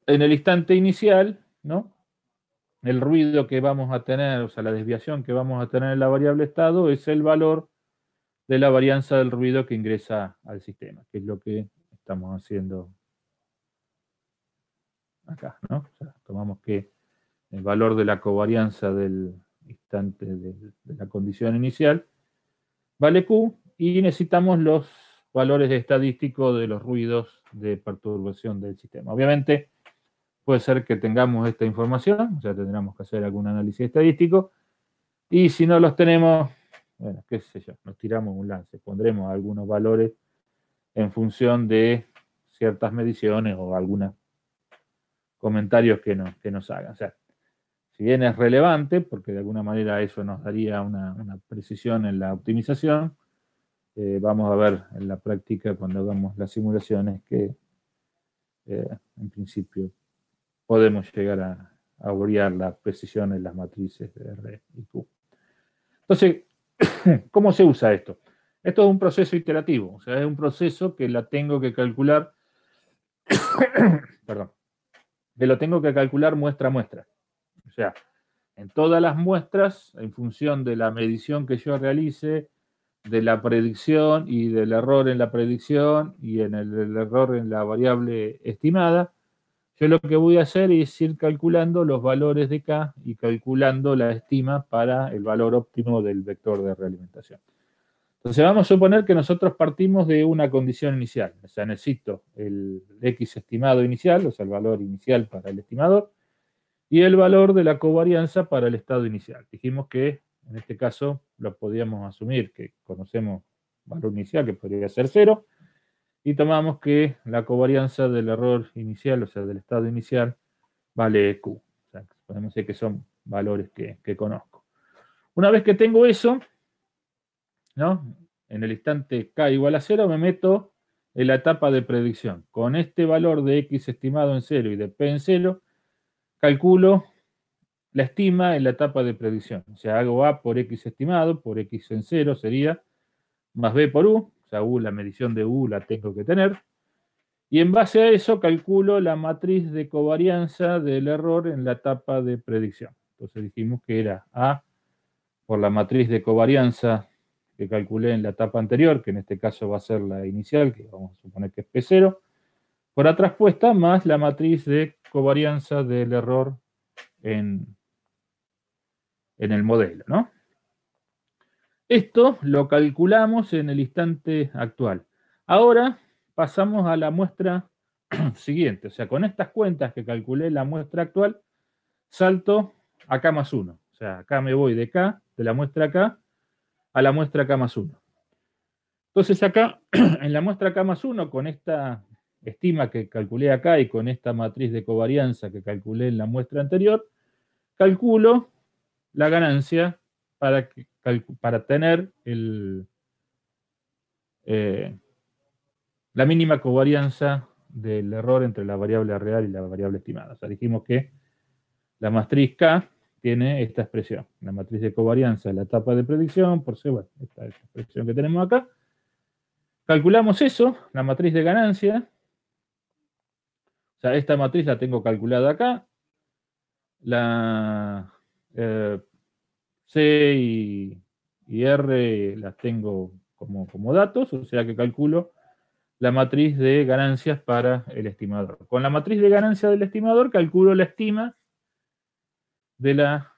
el instante inicial, ¿no? El ruido que vamos a tener, o sea, la desviación que vamos a tener en la variable estado es el valor de la varianza del ruido que ingresa al sistema, que es lo que estamos haciendo acá, ¿no? O sea, tomamos que el valor de la covarianza del instante de la condición inicial vale Q y necesitamos los valores estadísticos de los ruidos de perturbación del sistema. Obviamente puede ser que tengamos esta información, o sea, tendremos que hacer algún análisis estadístico y si no los tenemos, bueno, qué sé yo, nos tiramos un lance, pondremos algunos valores en función de ciertas mediciones o algunos comentarios que nos hagan. O sea, si bien es relevante, porque de alguna manera eso nos daría una precisión en la optimización, vamos a ver en la práctica cuando hagamos las simulaciones que en principio podemos llegar a obviar la precisión en las matrices de R y Q. Entonces, ¿cómo se usa esto? Esto es un proceso iterativo, o sea, es un proceso que la tengo que calcular, perdón, que lo tengo que calcular muestra a muestra. O sea, en todas las muestras, en función de la medición que yo realice, de la predicción y del error en la predicción y en el error en la variable estimada, yo lo que voy a hacer es ir calculando los valores de K y calculando la estima para el valor óptimo del vector de realimentación. Entonces vamos a suponer que nosotros partimos de una condición inicial. O sea, necesito el X estimado inicial, o sea, el valor inicial para el estimador, y el valor de la covarianza para el estado inicial. Dijimos que en este caso lo podíamos asumir que conocemos valor inicial, que podría ser 0, y tomamos que la covarianza del error inicial, o sea, del estado inicial, vale Q. O sea, podemos decir que son valores que conozco. Una vez que tengo eso, ¿no? En el instante K igual a 0, me meto en la etapa de predicción. Con este valor de X estimado en 0 y de P en 0, calculo la estima en la etapa de predicción. O sea, hago A por X estimado, por X en 0 sería, más B por U. O sea, U, la medición de U la tengo que tener. Y en base a eso calculo la matriz de covarianza del error en la etapa de predicción. Entonces dijimos que era A por la matriz de covarianza que calculé en la etapa anterior, que en este caso va a ser la inicial, que vamos a suponer que es P0, por A traspuesta más la matriz de covarianza del error en el modelo, ¿no? Esto lo calculamos en el instante actual. Ahora pasamos a la muestra siguiente. O sea, con estas cuentas que calculé la muestra actual, salto a K más 1. O sea, acá me voy de K, de la muestra K, a la muestra K más 1. Entonces acá, en la muestra K más 1, con esta estima que calculé acá y con esta matriz de covarianza que calculé en la muestra anterior, calculo la ganancia para tener la mínima covarianza del error entre la variable real y la variable estimada. O sea, dijimos que la matriz K tiene esta expresión. La matriz de covarianza es la etapa de predicción, por C, bueno, esta es la expresión que tenemos acá. Calculamos eso, la matriz de ganancia. O sea, esta matriz la tengo calculada acá. La C y R las tengo como datos, o sea que calculo la matriz de ganancias para el estimador. Con la matriz de ganancia del estimador calculo la estima de la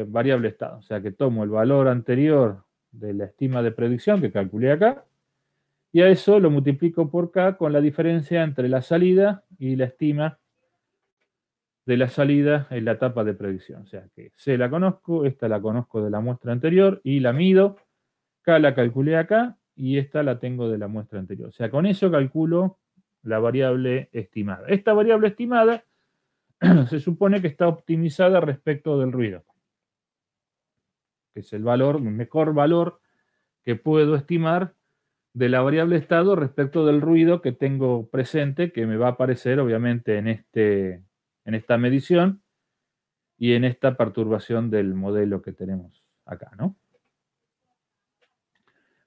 variable estado. O sea que tomo el valor anterior de la estima de predicción que calculé acá y a eso lo multiplico por K con la diferencia entre la salida y la estima de la salida en la etapa de predicción. O sea que C la conozco, esta la conozco de la muestra anterior y la mido, K la calculé acá y esta la tengo de la muestra anterior. O sea, con eso calculo la variable estimada. Esta variable estimada se supone que está optimizada respecto del ruido, que es el mejor valor que puedo estimar de la variable estado respecto del ruido que tengo presente, que me va a aparecer obviamente en esta medición y en esta perturbación del modelo que tenemos acá, ¿no?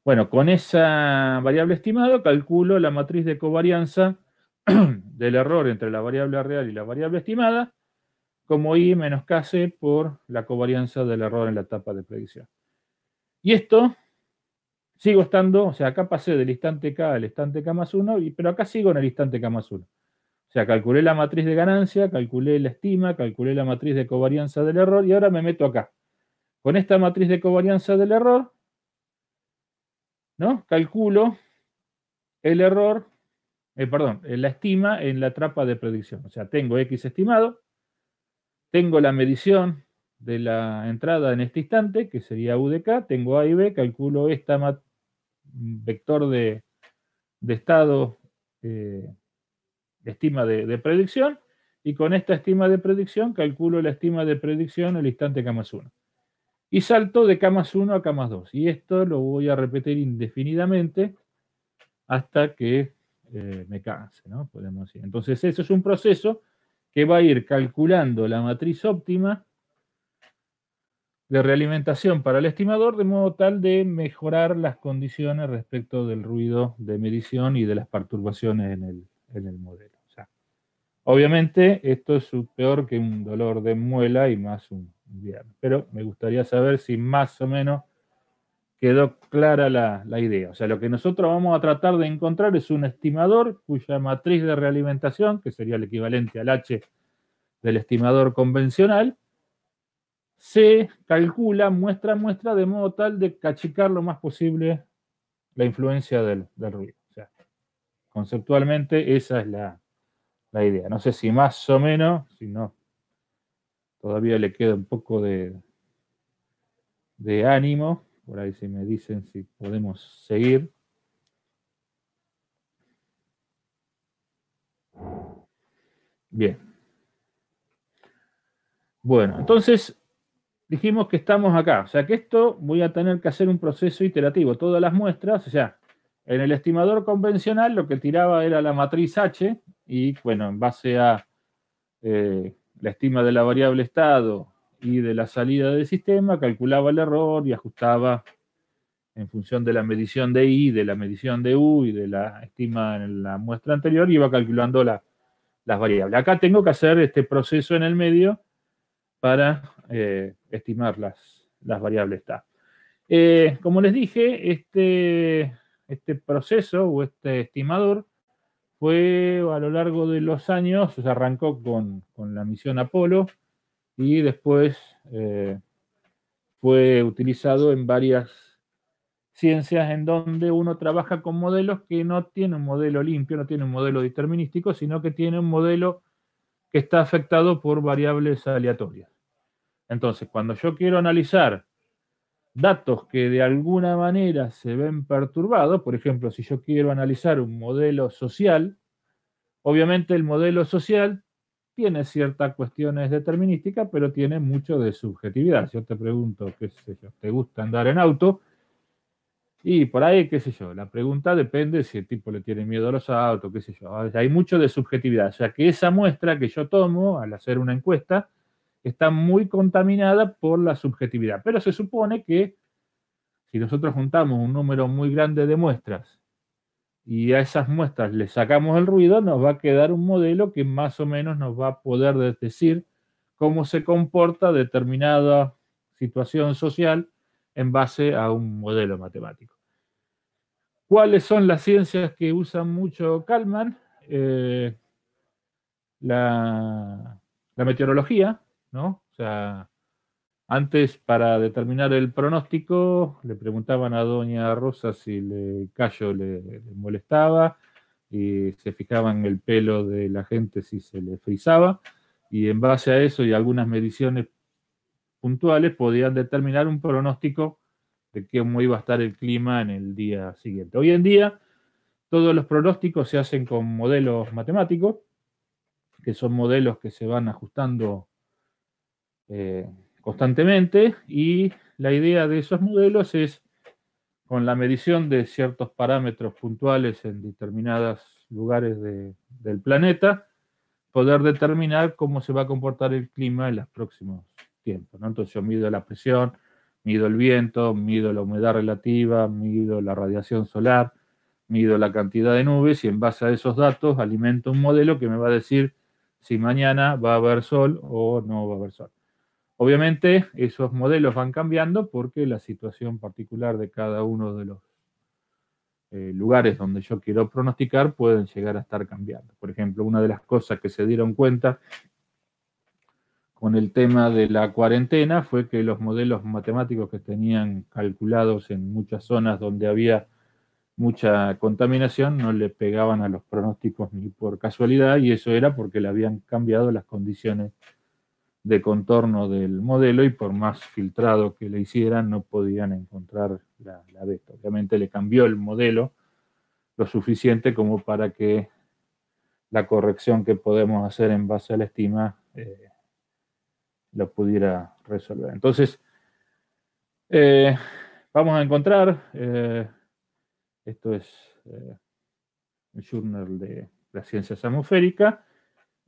Bueno, con esa variable estimada calculo la matriz de covarianza del error entre la variable real y la variable estimada, como I menos Kc por la covarianza del error en la etapa de predicción. Y esto sigo estando, o sea, acá pasé del instante K al instante K más 1, pero acá sigo en el instante K más 1. O sea, calculé la matriz de ganancia, calculé la estima, calculé la matriz de covarianza del error y ahora me meto acá. Con esta matriz de covarianza del error, ¿no? Calculo el error, la estima en la etapa de predicción. O sea, tengo X estimado, tengo la medición de la entrada en este instante, que sería U de K, tengo A y B, calculo esta vector de estado, estima de predicción, y con esta estima de predicción calculo la estima de predicción el instante K más 1. Y salto de K más 1 a K más 2. Y esto lo voy a repetir indefinidamente hasta que me canse, ¿no? Podemos decir. Entonces, eso es un proceso que va a ir calculando la matriz óptima de realimentación para el estimador de modo tal de mejorar las condiciones respecto del ruido de medición y de las perturbaciones en el modelo. O sea, obviamente esto es peor que un dolor de muela y más un viernes, pero me gustaría saber si más o menos quedó clara la idea. O sea, lo que nosotros vamos a tratar de encontrar es un estimador cuya matriz de realimentación, que sería el equivalente al H del estimador convencional, se calcula muestra a muestra de modo tal de cachicar lo más posible la influencia del ruido. O sea, conceptualmente esa es la idea. No sé si más o menos, si no, todavía le queda un poco de ánimo. Por ahí si me dicen si podemos seguir. Bien. Bueno, entonces dijimos que estamos acá. O sea que esto voy a tener que hacer un proceso iterativo. Todas las muestras, o sea, en el estimador convencional lo que tiraba era la matriz H y, bueno, en base a la estima de la variable estado y de la salida del sistema, calculaba el error y ajustaba en función de la medición de I, de la medición de U y de la estima en la muestra anterior, iba calculando las variables. Acá tengo que hacer este proceso en el medio para estimar las variables TAP. Como les dije, este proceso o este estimador fue a lo largo de los años, se arrancó con la misión Apolo y después fue utilizado en varias ciencias en donde uno trabaja con modelos que no tienen un modelo limpio, no tienen un modelo determinístico, sino que tiene un modelo que está afectado por variables aleatorias. Entonces, cuando yo quiero analizar datos que de alguna manera se ven perturbados, por ejemplo, si yo quiero analizar un modelo social, obviamente el modelo social tiene ciertas cuestiones determinísticas, pero tiene mucho de subjetividad. Yo te pregunto, qué sé yo, ¿te gusta andar en auto? Y por ahí, qué sé yo, la pregunta depende si el tipo le tiene miedo a los autos, qué sé yo. Hay mucho de subjetividad. O sea que esa muestra que yo tomo al hacer una encuesta está muy contaminada por la subjetividad. Pero se supone que si nosotros juntamos un número muy grande de muestras y a esas muestras le sacamos el ruido, nos va a quedar un modelo que más o menos nos va a poder decir cómo se comporta determinada situación social en base a un modelo matemático. ¿Cuáles son las ciencias que usan mucho Kalman? La meteorología, ¿no? O sea, antes para determinar el pronóstico le preguntaban a doña Rosa si el callo le molestaba y se fijaban en el pelo de la gente si se le frizaba y en base a eso y algunas mediciones puntuales podían determinar un pronóstico de cómo iba a estar el clima en el día siguiente. Hoy en día Todos los pronósticos se hacen con modelos matemáticos, que son modelos que se van ajustando constantemente, y la idea de esos modelos es, con la medición de ciertos parámetros puntuales en determinados lugares del planeta, poder determinar cómo se va a comportar el clima en los próximos tiempos, ¿no? Entonces yo mido la presión, mido el viento, mido la humedad relativa, mido la radiación solar, mido la cantidad de nubes, y en base a esos datos alimento un modelo que me va a decir si mañana va a haber sol o no va a haber sol. Obviamente esos modelos van cambiando porque la situación particular de cada uno de los lugares donde yo quiero pronosticar pueden llegar a estar cambiando. Por ejemplo, una de las cosas que se dieron cuenta con el tema de la cuarentena fue que los modelos matemáticos que tenían calculados en muchas zonas donde había mucha contaminación no le pegaban a los pronósticos ni por casualidad, y eso era porque le habían cambiado las condiciones de contorno del modelo, y por más filtrado que le hicieran no podían encontrar la beta. Obviamente le cambió el modelo lo suficiente como para que la corrección que podemos hacer en base a la estima lo pudiera resolver. Entonces, vamos a encontrar, esto es el Journal de las Ciencias Atmosféricas,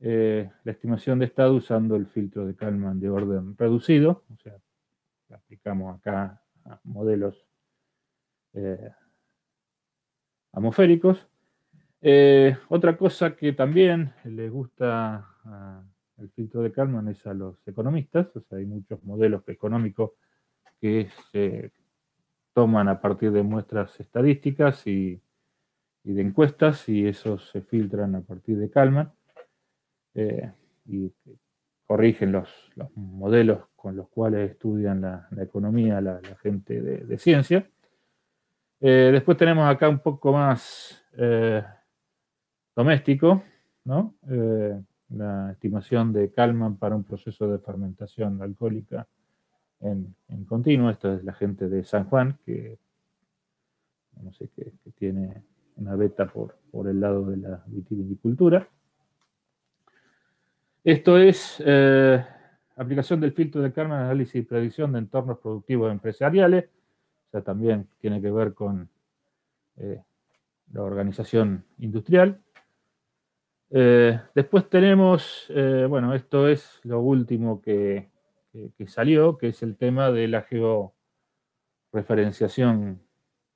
la estimación de estado usando el filtro de Kalman de orden reducido, o sea, la aplicamos acá a modelos atmosféricos. Otra cosa que también les gusta el filtro de Kalman es a los economistas, o sea, hay muchos modelos económicos que se toman a partir de muestras estadísticas y de encuestas, y esos se filtran a partir de Kalman y corrigen los modelos con los cuales estudian la economía la gente de ciencia. Después tenemos acá un poco más doméstico, ¿no? La estimación de Kalman para un proceso de fermentación alcohólica en continuo. Esta es la gente de San Juan, que no sé, que tiene una beta por el lado de la vitivinicultura. Esto es aplicación del filtro de Kalman, análisis y predicción de entornos productivos empresariales. O sea, también tiene que ver con la organización industrial. Después tenemos, bueno, esto es lo último que salió, que es el tema de la georreferenciación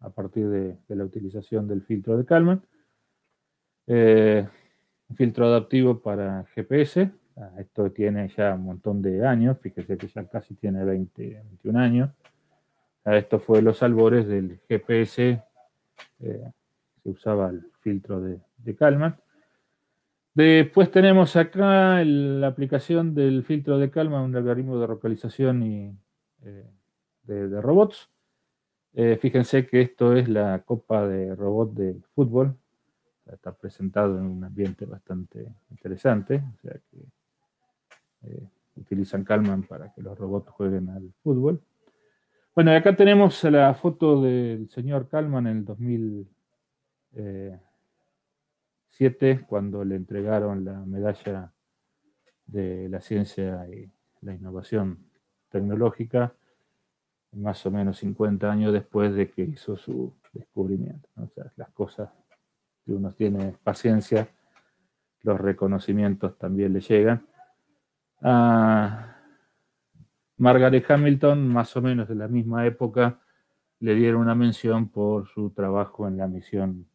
a partir de la utilización del filtro de Kalman. Un filtro adaptivo para GPS. Esto tiene ya un montón de años, fíjese que ya casi tiene 21 años. Esto fue los albores del GPS, se usaba el filtro de Kalman. Después tenemos acá la aplicación del filtro de Kalman, un algoritmo de localización de robots. Fíjense que esto es la copa de robot de fútbol. Está presentado en un ambiente bastante interesante. O sea que utilizan Kalman para que los robots jueguen al fútbol. Bueno, y acá tenemos la foto del señor Kalman en el 2007, cuando le entregaron la medalla de la ciencia y la innovación tecnológica, más o menos 50 años después de que hizo su descubrimiento, ¿no? O sea, las cosas que uno tiene paciencia, los reconocimientos también le llegan. Margaret Hamilton, más o menos de la misma época, le dieron una mención por su trabajo en la misión,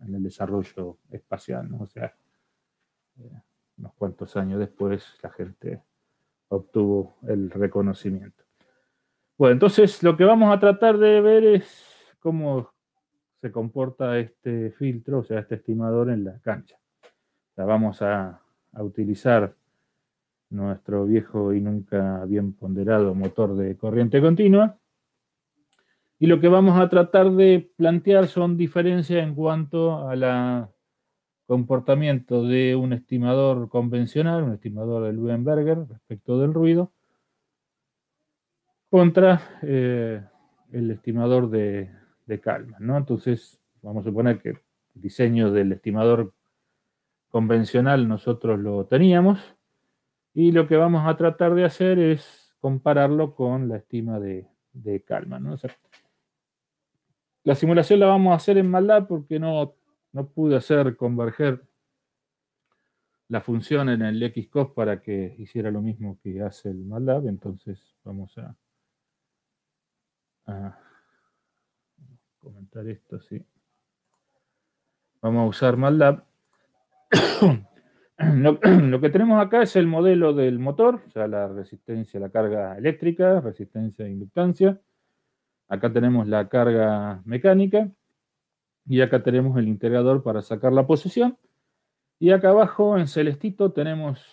en el desarrollo espacial, ¿no? O sea, unos cuantos años después la gente obtuvo el reconocimiento. Bueno, entonces lo que vamos a tratar de ver es cómo se comporta este filtro, o sea, este estimador en la cancha. O sea, vamos a utilizar nuestro viejo y nunca bien ponderado motor de corriente continua, y lo que vamos a tratar de plantear son diferencias en cuanto al comportamiento de un estimador convencional, un estimador de Leuenberger respecto del ruido, contra el estimador de Kalman, ¿no? Entonces, vamos a suponer que diseño del estimador convencional nosotros lo teníamos, y lo que vamos a tratar de hacer es compararlo con la estima de Kalman, ¿no? O sea, la simulación la vamos a hacer en MATLAB porque no pude hacer converger la función en el Xcos para que hiciera lo mismo que hace el MATLAB. Entonces vamos a comentar esto, sí. Vamos a usar MATLAB. Lo que tenemos acá es el modelo del motor, o sea, la resistencia a la carga eléctrica, resistencia a inductancia. Acá tenemos la carga mecánica y acá tenemos el integrador para sacar la posición. Y acá abajo en celestito tenemos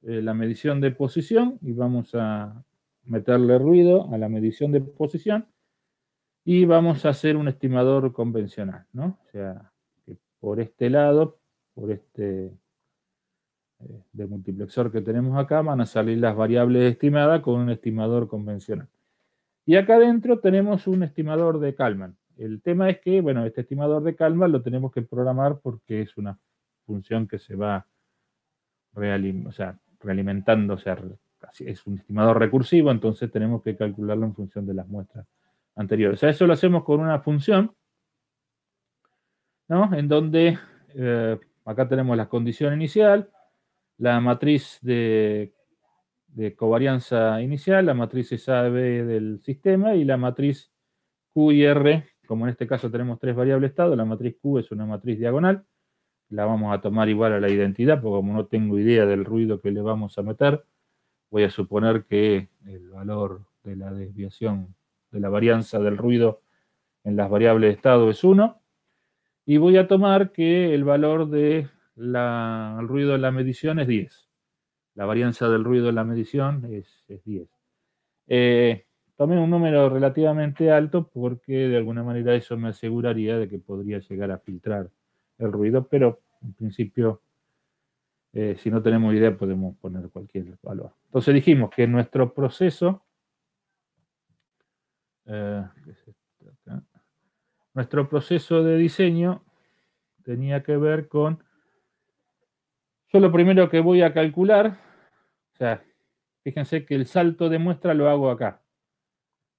la medición de posición y vamos a meterle ruido a la medición de posición y vamos a hacer un estimador convencional, ¿no? O sea, que por este lado, por este demultiplexor que tenemos acá, van a salir las variables estimadas con un estimador convencional. Y acá adentro tenemos un estimador de Kalman. El tema es que, bueno, este estimador de Kalman lo tenemos que programar porque es una función que se va realimentando, o sea, es un estimador recursivo, entonces tenemos que calcularlo en función de las muestras anteriores. O sea, eso lo hacemos con una función, ¿no? En donde acá tenemos la condición inicial, la matriz de covarianza inicial, la matriz SAB del sistema y la matriz Q y R. Como en este caso tenemos tres variables estado, la matriz Q es una matriz diagonal, la vamos a tomar igual a la identidad, porque como no tengo idea del ruido que le vamos a meter, voy a suponer que el valor de la desviación de la varianza del ruido en las variables de estado es 1, y voy a tomar que el valor del ruido en la medición es 10. La varianza del ruido en la medición es 10. Tomé un número relativamente alto porque de alguna manera eso me aseguraría de que podría llegar a filtrar el ruido, pero en principio, si no tenemos idea, podemos poner cualquier valor. Entonces dijimos que nuestro proceso, nuestro proceso de diseño tenía que ver con, yo lo primero que voy a calcular, o sea, fíjense que el salto de muestra lo hago acá,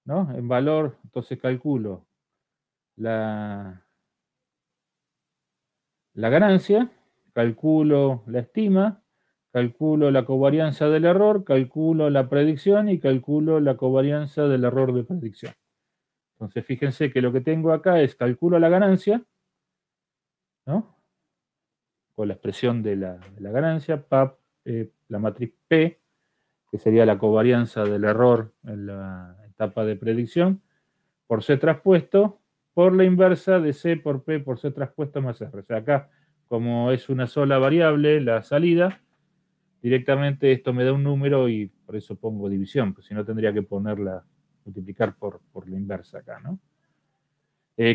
¿no? En valor, entonces calculo la ganancia, calculo la estima, calculo la covarianza del error, calculo la predicción y calculo la covarianza del error de predicción. Entonces fíjense que lo que tengo acá es calculo la ganancia, ¿no? Con la expresión de la ganancia, la matriz P, que sería la covarianza del error en la etapa de predicción, por C traspuesto, por la inversa de C por P por C traspuesto más R. O sea, acá, como es una sola variable, la salida, directamente esto me da un número y por eso pongo división, pues si no tendría que multiplicar por la inversa acá, ¿no?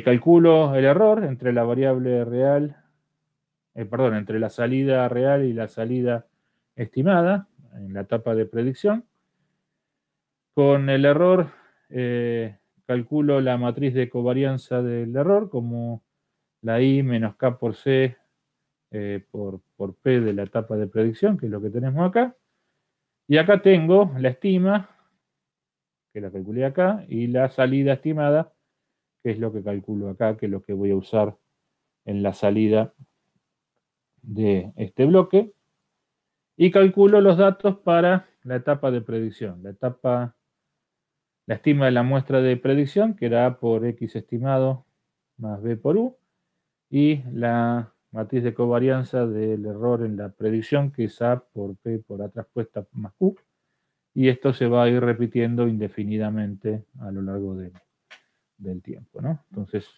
Calculo el error entre la variable real, entre la salida real y la salida estimada en la etapa de predicción. Con el error, calculo la matriz de covarianza del error como la I menos K por C por P de la etapa de predicción, que es lo que tenemos acá. Y acá tengo la estima, que la calculé acá, y la salida estimada, que es lo que calculo acá, que es lo que voy a usar en la salida de este bloque. Y calculo los datos para la etapa de predicción. La estima de la muestra de predicción, que era A por X estimado más B por U, y la matriz de covarianza del error en la predicción, que es A por P por A traspuesta más Q, y esto se va a ir repitiendo indefinidamente a lo largo del tiempo, ¿no? Entonces,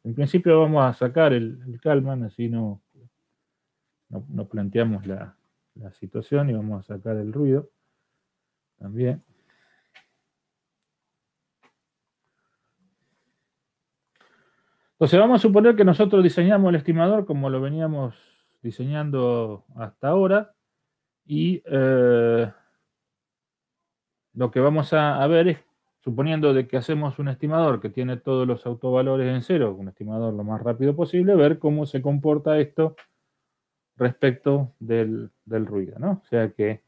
en principio vamos a sacar el Kalman, así no planteamos la situación, y vamos a sacar el ruido también. Entonces vamos a suponer que nosotros diseñamos el estimador como lo veníamos diseñando hasta ahora, y lo que vamos a ver es suponiendo de que hacemos un estimador que tiene todos los autovalores en cero, un estimador lo más rápido posible, ver cómo se comporta esto respecto del ruido, ¿no? O sea que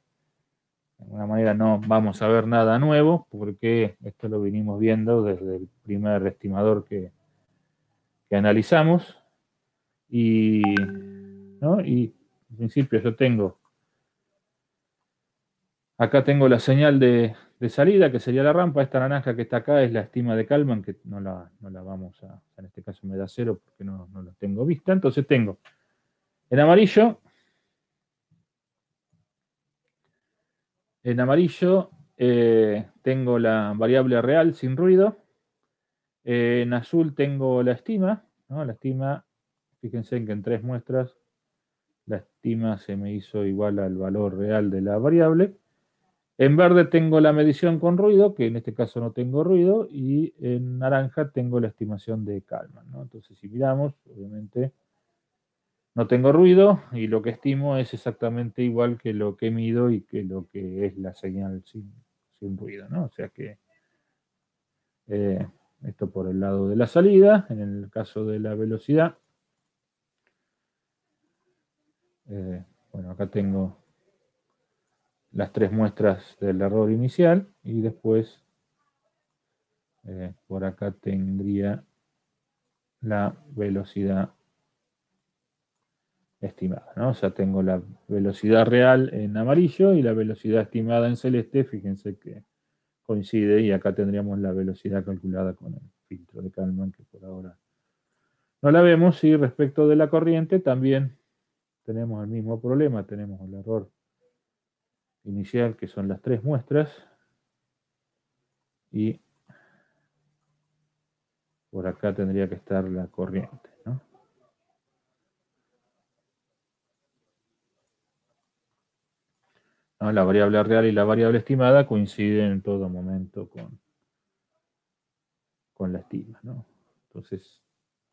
de alguna manera no vamos a ver nada nuevo, porque esto lo vinimos viendo desde el primer estimador que analizamos, ¿no? Y en principio yo tengo, acá tengo la señal de salida, que sería la rampa. Esta naranja que está acá es la estima de Kalman, que no la vamos a, en este caso me da 0 porque no la tengo vista. Entonces tengo en amarillo, tengo la variable real sin ruido. En azul tengo la estima, ¿no? La estima, fíjense en que en 3 muestras la estima se me hizo igual al valor real de la variable. En verde tengo la medición con ruido, que en este caso no tengo ruido, y en naranja tengo la estimación de Kalman, ¿no? Entonces, si miramos, obviamente no tengo ruido y lo que estimo es exactamente igual que lo que mido y que lo que es la señal sin ruido, ¿no? O sea que esto por el lado de la salida. En el caso de la velocidad, bueno, acá tengo las 3 muestras del error inicial y después por acá tendría la velocidad estimada, ¿no? O sea, tengo la velocidad real en amarillo y la velocidad estimada en celeste. Fíjense que coincide, y acá tendríamos la velocidad calculada con el filtro de Kalman, que por ahora no la vemos. Y respecto de la corriente también tenemos el mismo problema, tenemos el error inicial, que son las 3 muestras, y por acá tendría que estar la corriente, ¿no? ¿No? La variable real y la variable estimada coinciden en todo momento con la estima, ¿no? Entonces,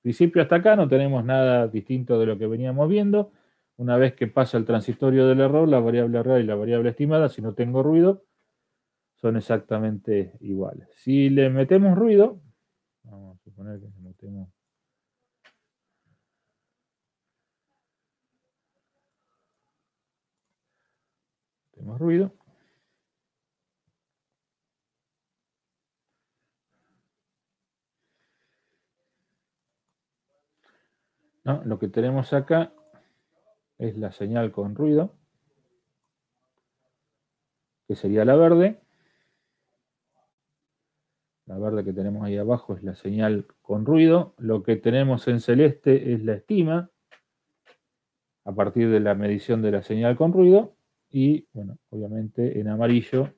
principio hasta acá no tenemos nada distinto de lo que veníamos viendo. Una vez que pasa el transitorio del error, la variable real y la variable estimada, si no tengo ruido, son exactamente iguales. Si le metemos ruido, vamos a suponer que le metemos ruido, ¿no? Lo que tenemos acá es la señal con ruido, que sería la verde. La verde que tenemos ahí abajo es la señal con ruido. Lo que tenemos en celeste es la estima a partir de la medición de la señal con ruido. Y, bueno, obviamente en amarillo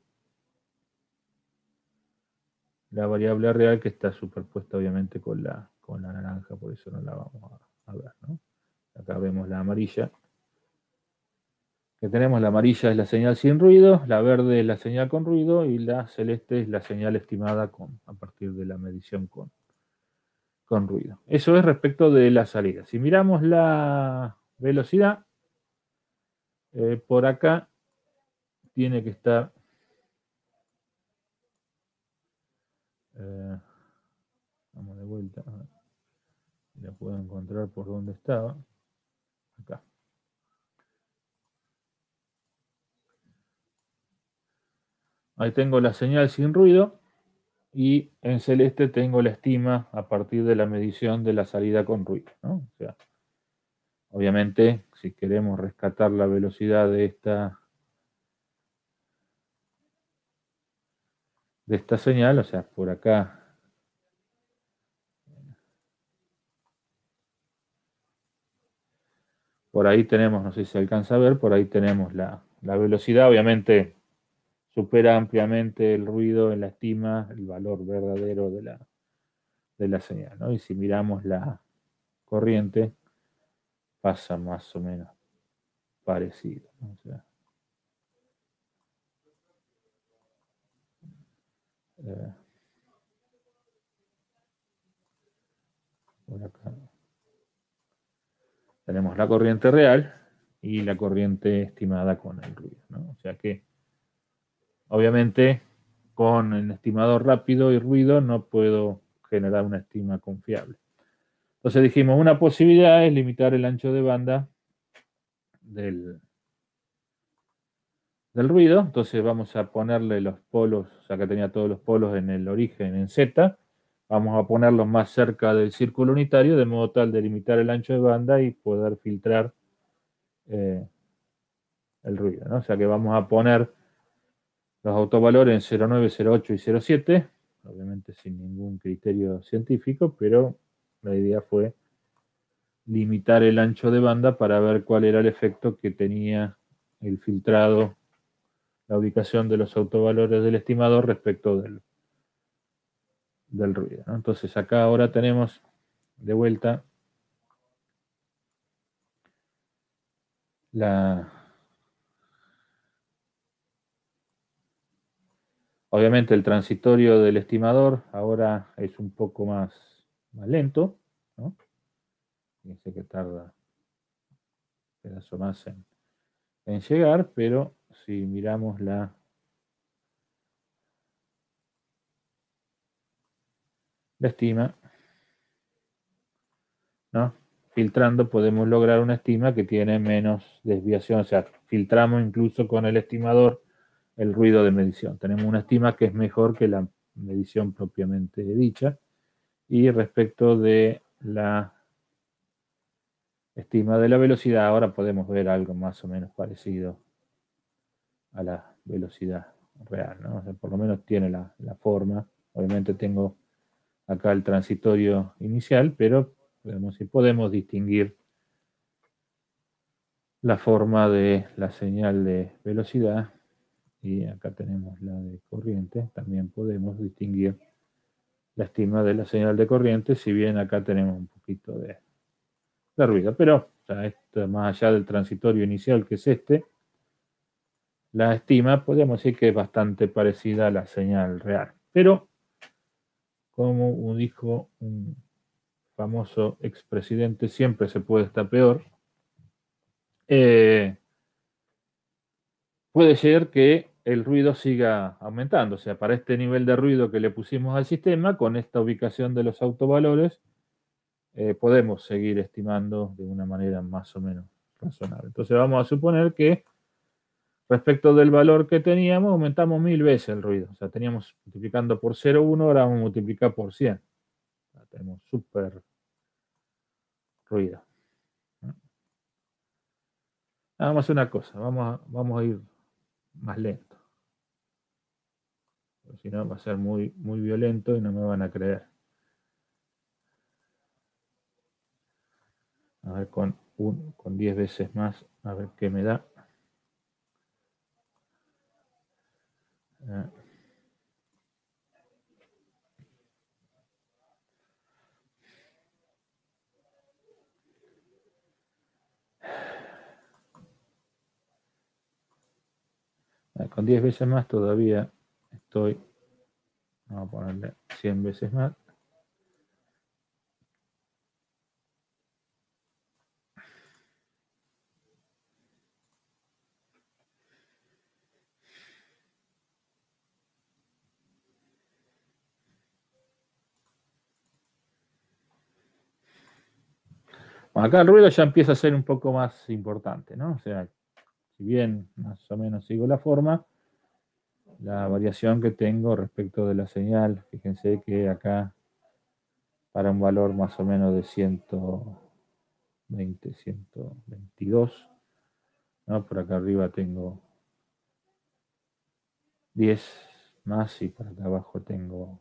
la variable real, que está superpuesta obviamente con la naranja, por eso no la vamos a ver, ¿no? Acá vemos la amarilla. Que tenemos la amarilla es la señal sin ruido, la verde es la señal con ruido y la celeste es la señal estimada a partir de la medición con ruido. Eso es respecto de la salida. Si miramos la velocidad, por acá tiene que estar, vamos de vuelta, a ver si la puedo encontrar por donde estaba. Acá. Ahí tengo la señal sin ruido y en celeste tengo la estima a partir de la medición de la salida con ruido, ¿no? O sea, obviamente, si queremos rescatar la velocidad de esta señal, o sea, por acá por ahí tenemos, no sé si se alcanza a ver, por ahí tenemos la velocidad. Obviamente supera ampliamente el ruido en la estima, el valor verdadero de la señal, ¿no? Y si miramos la corriente, pasa más o menos parecido, ¿no? O sea, por acá tenemos la corriente real y la corriente estimada con el ruido, ¿no? O sea que, obviamente, con el estimador rápido y ruido no puedo generar una estima confiable. Entonces dijimos, una posibilidad es limitar el ancho de banda del ruido. Entonces vamos a ponerle los polos, o sea que tenía todos los polos en el origen en Z, vamos a ponerlos más cerca del círculo unitario, de modo tal de limitar el ancho de banda y poder filtrar el ruido, ¿no? O sea que vamos a poner los autovalores en 0,9, 0,8 y 0,7, obviamente sin ningún criterio científico, pero la idea fue limitar el ancho de banda para ver cuál era el efecto que tenía el filtrado, la ubicación de los autovalores del estimador respecto del ruido, ¿no? Entonces acá ahora tenemos de vuelta obviamente el transitorio del estimador ahora es un poco más lento, ¿no? Fíjense que tarda un pedazo más en llegar, pero si miramos la estima, ¿no? Filtrando podemos lograr una estima que tiene menos desviación, o sea, filtramos incluso con el estimador el ruido de medición. Tenemos una estima que es mejor que la medición propiamente dicha. Y respecto de la estima de la velocidad, ahora podemos ver algo más o menos parecido a la velocidad real, ¿no? O sea, por lo menos tiene la forma. Obviamente tengo acá el transitorio inicial, pero podemos distinguir la forma de la señal de velocidad, y acá tenemos la de corriente. También podemos distinguir la estima de la señal de corriente, si bien acá tenemos un poquito de ruido, pero o sea, esto, más allá del transitorio inicial que es la estima podemos decir que es bastante parecida a la señal real, pero como dijo un famoso expresidente, siempre se puede estar peor. Puede ser que el ruido siga aumentando, o sea, para este nivel de ruido que le pusimos al sistema, con esta ubicación de los autovalores, podemos seguir estimando de una manera más o menos razonable. Entonces vamos a suponer que respecto del valor que teníamos, aumentamos 1000 veces el ruido. O sea, teníamos multiplicando por 0,1, ahora vamos a multiplicar por 100. O sea, tenemos súper ruido. Vamos a hacer una cosa, vamos a ir más lento. Porque si no va a ser muy, muy violento y no me van a creer. A ver, con 10 veces más, a ver qué me da. Con 10 veces más todavía estoy, vamos a ponerle 100 veces más. Bueno, acá el ruido ya empieza a ser un poco más importante, ¿no? O sea, si bien más o menos sigo la forma, la variación que tengo respecto de la señal, fíjense que acá para un valor más o menos de 120, 122, ¿no? Por acá arriba tengo 10 más y por acá abajo tengo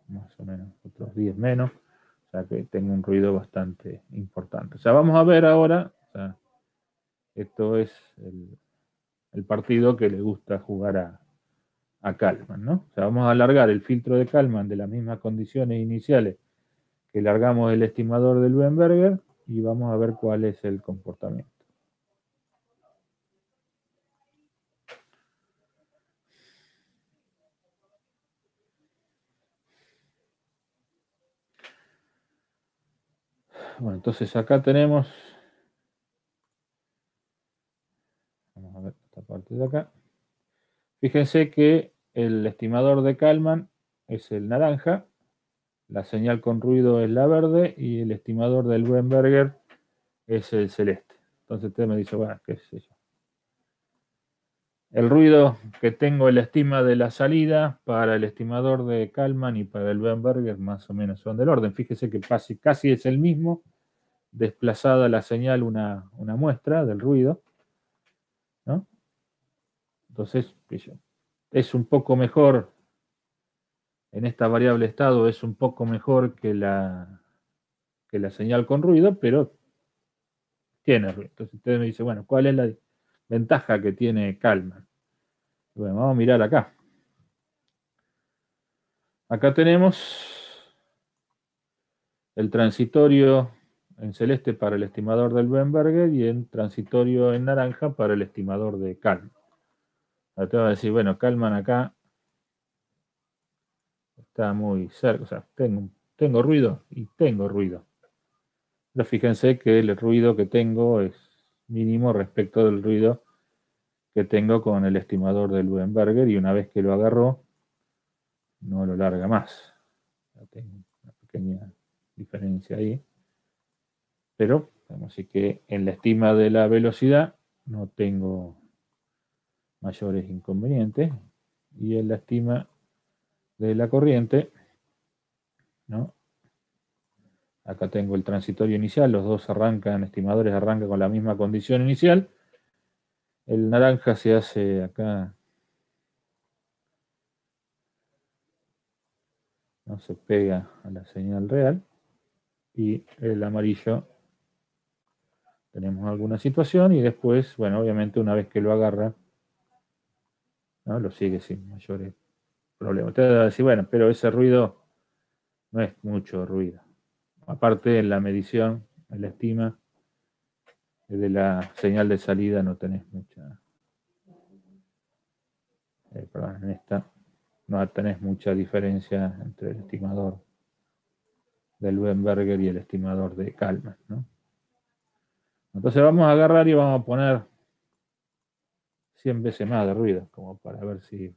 más o menos otros 10 menos. O sea que tengo un ruido bastante importante. O sea, vamos a ver ahora, o sea, esto es el partido que le gusta jugar a Kalman, ¿no? O sea, vamos a alargar el filtro de Kalman de las mismas condiciones iniciales que largamos el estimador de Leuenberger y vamos a ver cuál es el comportamiento. Bueno, entonces acá tenemos, vamos a ver esta parte de acá. Fíjense que el estimador de Kalman es el naranja, la señal con ruido es la verde y el estimador del Weinberger es el celeste. Entonces usted me dice, bueno, qué sé yo. El ruido que tengo en la estima de la salida para el estimador de Kalman y para el Weinberger más o menos son del orden. Fíjese que casi es el mismo, desplazada la señal una muestra del ruido, ¿no? Entonces, es un poco mejor, en esta variable estado es un poco mejor que la señal con ruido, pero tiene ruido. Entonces usted me dice, bueno, ¿cuál es la ventaja que tiene Kalman? Bueno, vamos a mirar acá. Acá tenemos el transitorio en celeste para el estimador del Weinberger y el transitorio en naranja para el estimador de Kalman. Ahora te voy a decir, bueno, Kalman acá está muy cerca, o sea, tengo ruido y tengo ruido. Pero fíjense que el ruido que tengo es mínimo respecto del ruido que tengo con el estimador del Weinberger, y una vez que lo agarró, no lo larga más. Tengo una pequeña diferencia ahí. Pero, vamos a decir que en la estima de la velocidad no tengo mayores inconvenientes. Y en la estima de la corriente, ¿no? Acá tengo el transitorio inicial, los dos estimadores arrancan con la misma condición inicial. El naranja se hace acá, no se pega a la señal real, y el amarillo tenemos alguna situación, y después, bueno, obviamente una vez que lo agarra, ¿no? Lo sigue sin mayores problemas. Usted va a decir, bueno, pero ese ruido no es mucho ruido. Aparte, en la medición, en la estima de la señal de salida no tenés mucha, perdón, en esta no tenés mucha diferencia entre el estimador del Weinberger y el estimador de Kalman, ¿no? Entonces vamos a agarrar y vamos a poner 100 veces más de ruido, como para ver si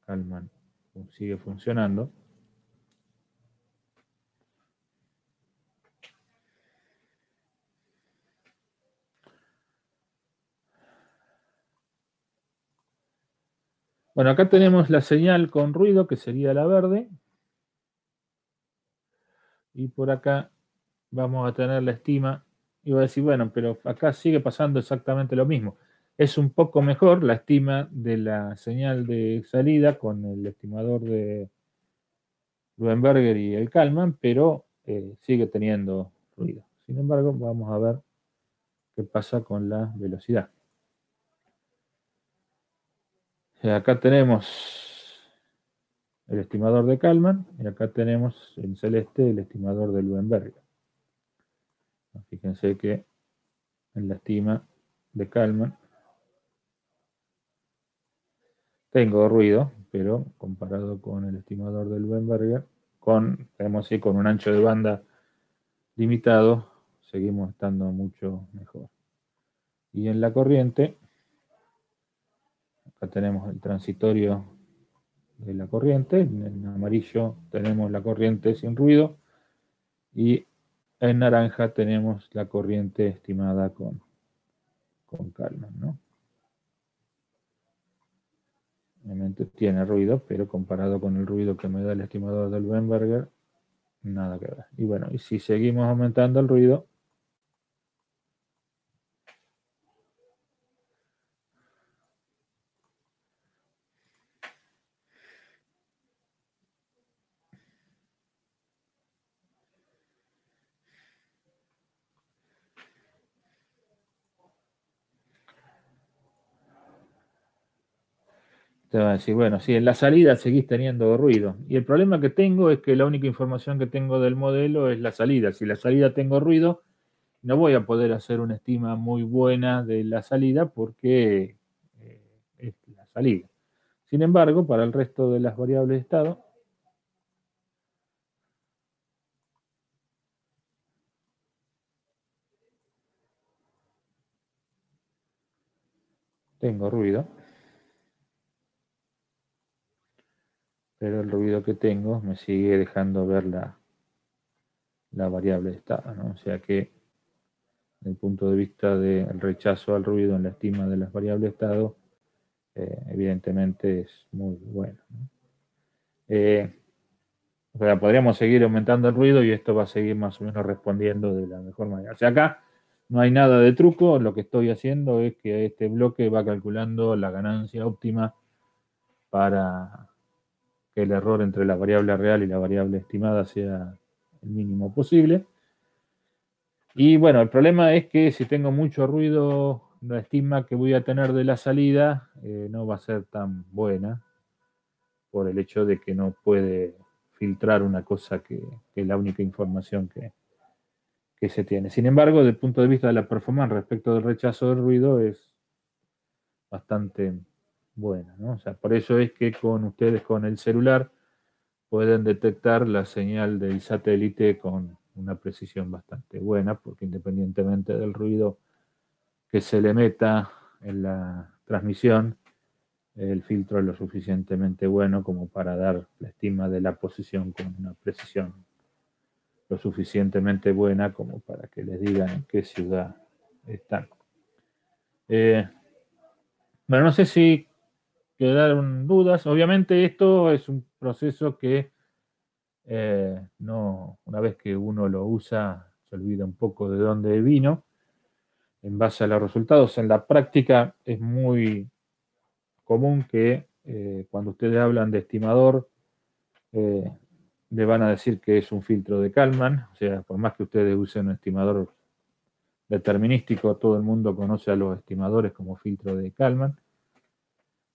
Kalman sigue funcionando. Bueno, acá tenemos la señal con ruido, que sería la verde. Y por acá vamos a tener la estima. Y voy a decir, bueno, pero acá sigue pasando exactamente lo mismo. Es un poco mejor la estima de la señal de salida con el estimador de Weinberger y el Kalman, pero sigue teniendo ruido. Sin embargo, vamos a ver qué pasa con la velocidad. Acá tenemos el estimador de Kalman y acá tenemos en celeste el estimador de Weinberger. Fíjense que en la estima de Kalman tengo ruido, pero comparado con el estimador del Weinberger, con un ancho de banda limitado, seguimos estando mucho mejor. Y en la corriente, acá tenemos el transitorio de la corriente, en amarillo tenemos la corriente sin ruido, y en naranja tenemos la corriente estimada con Kalman, ¿no? Obviamente tiene ruido, pero comparado con el ruido que me da el estimador del Weinberger, nada que ver. Y bueno, y si seguimos aumentando el ruido, te va a decir, bueno, si en la salida seguís teniendo ruido. Y el problema que tengo es que la única información que tengo del modelo es la salida. Si la salida tengo ruido, no voy a poder hacer una estima muy buena de la salida porque es la salida. Sin embargo, para el resto de las variables de estado, tengo ruido. pero el ruido que tengo me sigue dejando ver la variable de estado, ¿no? O sea que, desde el punto de vista del rechazo al ruido en la estima de las variables de estado, evidentemente es muy bueno, ¿no? O sea, podríamos seguir aumentando el ruido y esto va a seguir más o menos respondiendo de la mejor manera. O sea, acá no hay nada de truco, lo que estoy haciendo es que este bloque va calculando la ganancia óptima para que el error entre la variable real y la variable estimada sea el mínimo posible. Y bueno, el problema es que si tengo mucho ruido, la estima que voy a tener de la salida no va a ser tan buena por el hecho de que no puede filtrar una cosa que es la única información que se tiene. Sin embargo, desde el punto de vista de la performance respecto del rechazo del ruido es bastante buena, ¿no? O sea, por eso es que con ustedes con el celular pueden detectar la señal del satélite con una precisión bastante buena, porque independientemente del ruido que se le meta en la transmisión, el filtro es lo suficientemente bueno como para dar la estima de la posición con una precisión lo suficientemente buena como para que les digan en qué ciudad están. Bueno, no sé si quedaron dudas. Obviamente esto es un proceso que no, una vez que uno lo usa, se olvida un poco de dónde vino en base a los resultados. En la práctica es muy común que cuando ustedes hablan de estimador, le van a decir que es un filtro de Kalman. O sea, por más que ustedes usen un estimador determinístico, todo el mundo conoce a los estimadores como filtro de Kalman,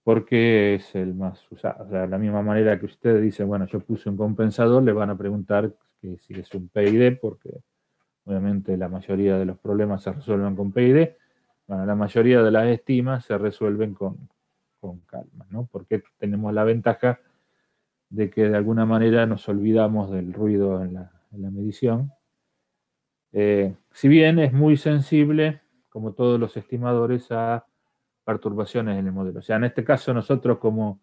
porque es el más usado. O sea, de la misma manera que ustedes dicen, bueno, yo puse un compensador, le van a preguntar que si es un PID, porque obviamente la mayoría de los problemas se resuelven con PID. Bueno, la mayoría de las estimas se resuelven con Kalman, ¿no? Porque tenemos la ventaja de que de alguna manera nos olvidamos del ruido en la medición. Si bien es muy sensible, como todos los estimadores, a perturbaciones en el modelo. O sea, en este caso nosotros como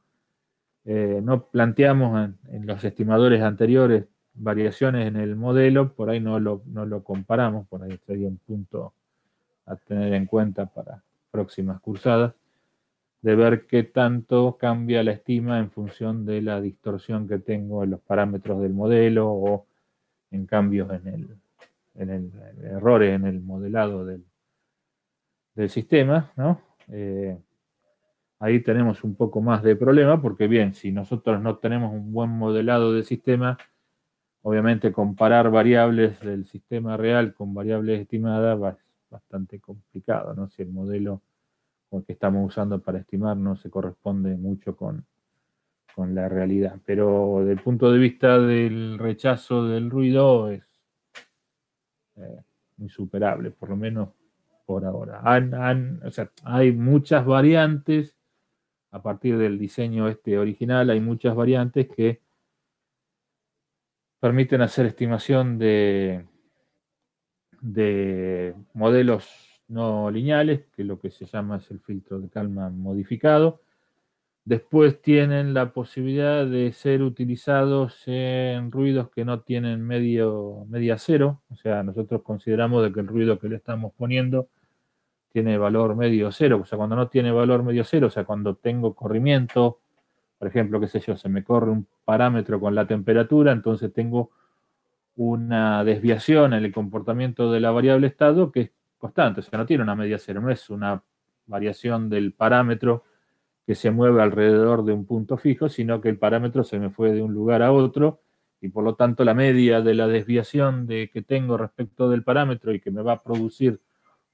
no planteamos en los estimadores anteriores variaciones en el modelo, por ahí no lo comparamos, por ahí sería un punto a tener en cuenta para próximas cursadas, de ver qué tanto cambia la estima en función de la distorsión que tengo en los parámetros del modelo o en cambios en errores en el modelado del sistema, ¿no? Ahí tenemos un poco más de problema porque bien, si nosotros no tenemos un buen modelado del sistema, obviamente comparar variables del sistema real con variables estimadas va bastante complicado, ¿no? Si el modelo que estamos usando para estimar no se corresponde mucho con la realidad. Pero desde el punto de vista del rechazo del ruido es insuperable, por lo menos por ahora. O sea, hay muchas variantes a partir del diseño original, hay muchas variantes que permiten hacer estimación de modelos no lineales, que lo que se llama es el filtro de Kalman modificado. Después tienen la posibilidad de ser utilizados en ruidos que no tienen media cero. O sea, nosotros consideramos de que el ruido que le estamos poniendo tiene valor medio cero. O sea, cuando no tiene valor medio cero, o sea, cuando tengo corrimiento, por ejemplo, qué sé yo, se me corre un parámetro con la temperatura, entonces tengo una desviación en el comportamiento de la variable estado que es constante, o sea, no tiene una media cero, no es una variación del parámetro que se mueve alrededor de un punto fijo, sino que el parámetro se me fue de un lugar a otro y por lo tanto la media de la desviación que tengo respecto del parámetro y que me va a producir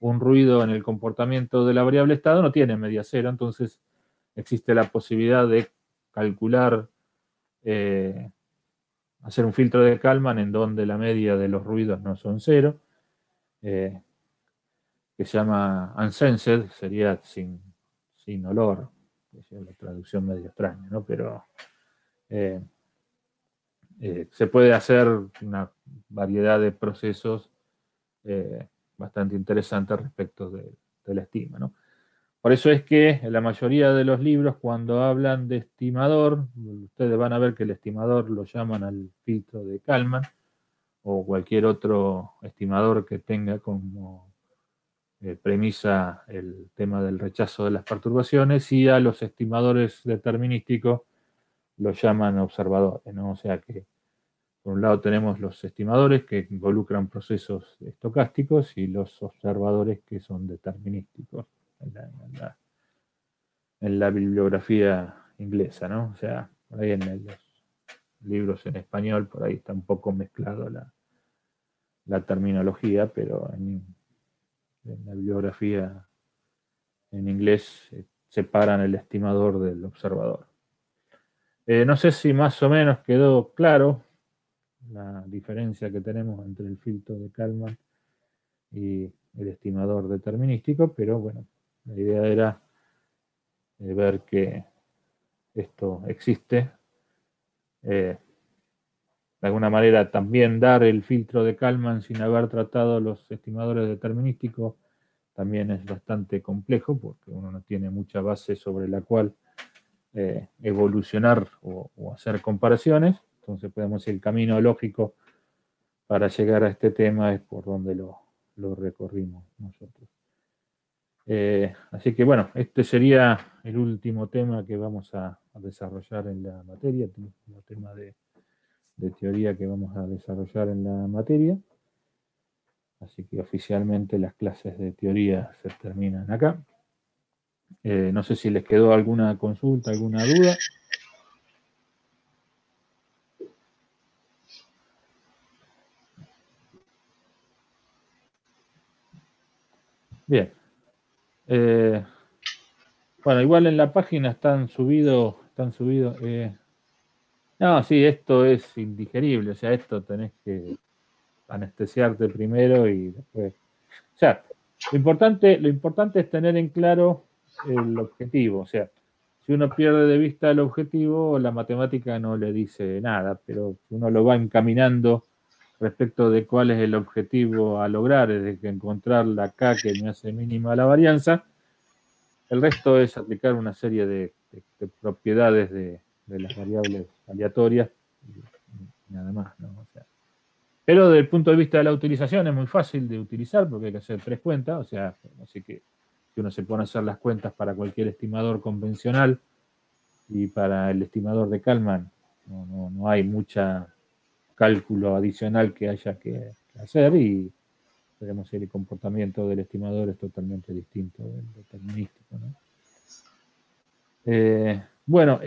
un ruido en el comportamiento de la variable estado no tiene media cero, entonces existe la posibilidad de calcular, hacer un filtro de Kalman en donde la media de los ruidos no son cero, que se llama unsensed, sería sin olor, es la traducción medio extraña, ¿no? Pero se puede hacer una variedad de procesos bastante interesantes respecto de la estima, ¿no? Por eso es que en la mayoría de los libros, cuando hablan de estimador, ustedes van a ver que el estimador lo llaman al filtro de Kalman o cualquier otro estimador que tenga como premisa el tema del rechazo de las perturbaciones, y a los estimadores determinísticos los llaman observadores, ¿no? O sea que por un lado tenemos los estimadores que involucran procesos estocásticos y los observadores que son determinísticos en la bibliografía inglesa, ¿no? O sea, por ahí en los libros en español, por ahí está un poco mezclado la terminología, pero en la bibliografía en inglés separan el estimador del observador. No sé si más o menos quedó claro la diferencia que tenemos entre el filtro de Kalman y el estimador determinístico, pero bueno, la idea era ver que esto existe. De alguna manera también dar el filtro de Kalman sin haber tratado los estimadores determinísticos también es bastante complejo, porque uno no tiene mucha base sobre la cual evolucionar o hacer comparaciones. Entonces podemos decir el camino lógico para llegar a este tema es por donde lo recorrimos nosotros. Así que bueno, este sería el último tema que vamos a desarrollar en la materia, el último tema de teoría que vamos a desarrollar en la materia. Así que oficialmente las clases de teoría se terminan acá. No sé si les quedó alguna consulta, alguna duda. Bien. Bueno, igual en la página están subidos. No, sí, esto es indigerible. O sea, esto tenés que anestesiarte primero y después. O sea, lo importante es tener en claro el objetivo. O sea, si uno pierde de vista el objetivo, la matemática no le dice nada, pero si uno lo va encaminando respecto de cuál es el objetivo a lograr, es decir, encontrar la K que me hace mínima la varianza, el resto es aplicar una serie de propiedades de las variables aleatorias y nada más, ¿no? O sea, pero desde el punto de vista de la utilización es muy fácil de utilizar porque hay que hacer 3 cuentas, o sea, así que si uno se pone a hacer las cuentas para cualquier estimador convencional y para el estimador de Kalman, no hay mucha cálculo adicional que haya que hacer, y podemos decir el comportamiento del estimador es totalmente distinto del determinístico, ¿no? Bueno,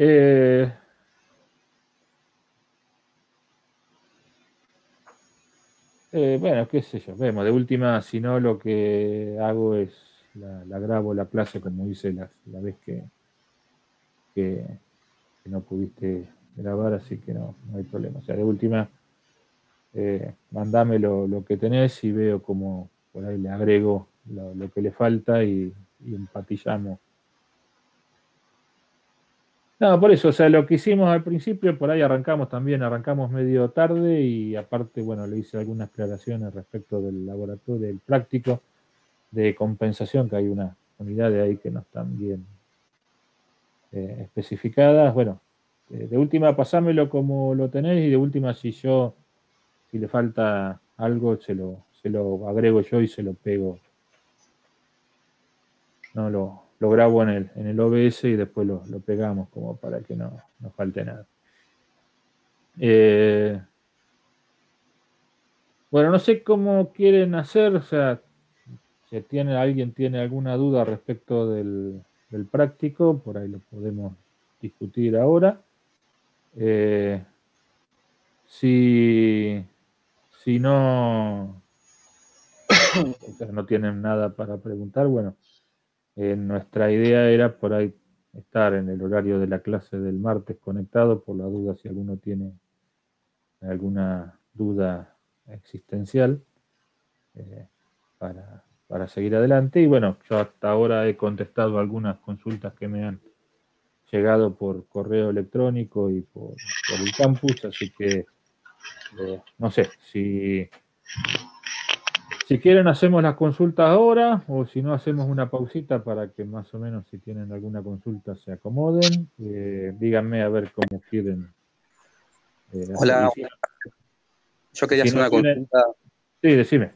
bueno, qué sé yo, vemos, de última, si no, lo que hago es la grabo la clase como hice la vez que no pudiste grabar, así que no hay problema. O sea, de última, mandame lo que tenés y veo cómo por ahí le agrego lo que le falta y empatillamos. No, por eso, o sea, lo que hicimos al principio, por ahí arrancamos medio tarde, y aparte, bueno, le hice algunas aclaraciones respecto del laboratorio, del práctico de compensación, que hay una unidad de ahí que no están bien especificadas. Bueno, de última, pasámelo como lo tenés, y de última, si le falta algo, se lo agrego yo y se lo pego. No lo grabo en el OBS y después lo pegamos como para que no falte nada. Bueno, no sé cómo quieren hacer, o sea, si alguien tiene alguna duda respecto del práctico, por ahí lo podemos discutir ahora. Si no tienen nada para preguntar, bueno, nuestra idea era por ahí estar en el horario de la clase del martes conectado, por la duda si alguno tiene alguna duda existencial, para seguir adelante. Y bueno, yo hasta ahora he contestado algunas consultas que me han llegado por correo electrónico y por el campus, así que no sé, si Si quieren hacemos las consultas ahora o si no hacemos una pausita para que más o menos si tienen alguna consulta se acomoden. Díganme a ver cómo quieren hacer. Hola, yo quería hacer una consulta. Sí, decime.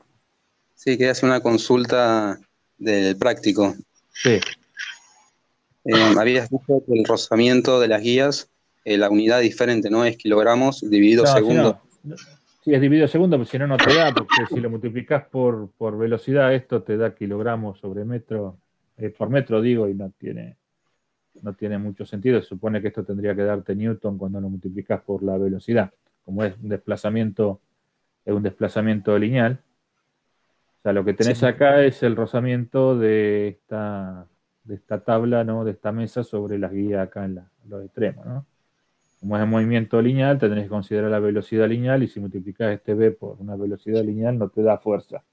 Sí, quería hacer una consulta del práctico. Sí. Habías dicho que el rozamiento de las guías, la unidad diferente, ¿no? Es kilogramos dividido segundo. Sí, es dividido segundo, pero si no, no te da, porque si lo multiplicas por velocidad, esto te da kilogramos sobre metro, por metro digo, y no tiene mucho sentido. Se supone que esto tendría que darte Newton cuando lo multiplicas por la velocidad. Como es un desplazamiento lineal. O sea, lo que tenés acá es el rozamiento de esta tabla, ¿no? De esta mesa sobre las guías acá en los extremos, ¿no? Como es un movimiento lineal, tendrás que considerar la velocidad lineal y si multiplicas este B por una velocidad lineal no te da fuerza.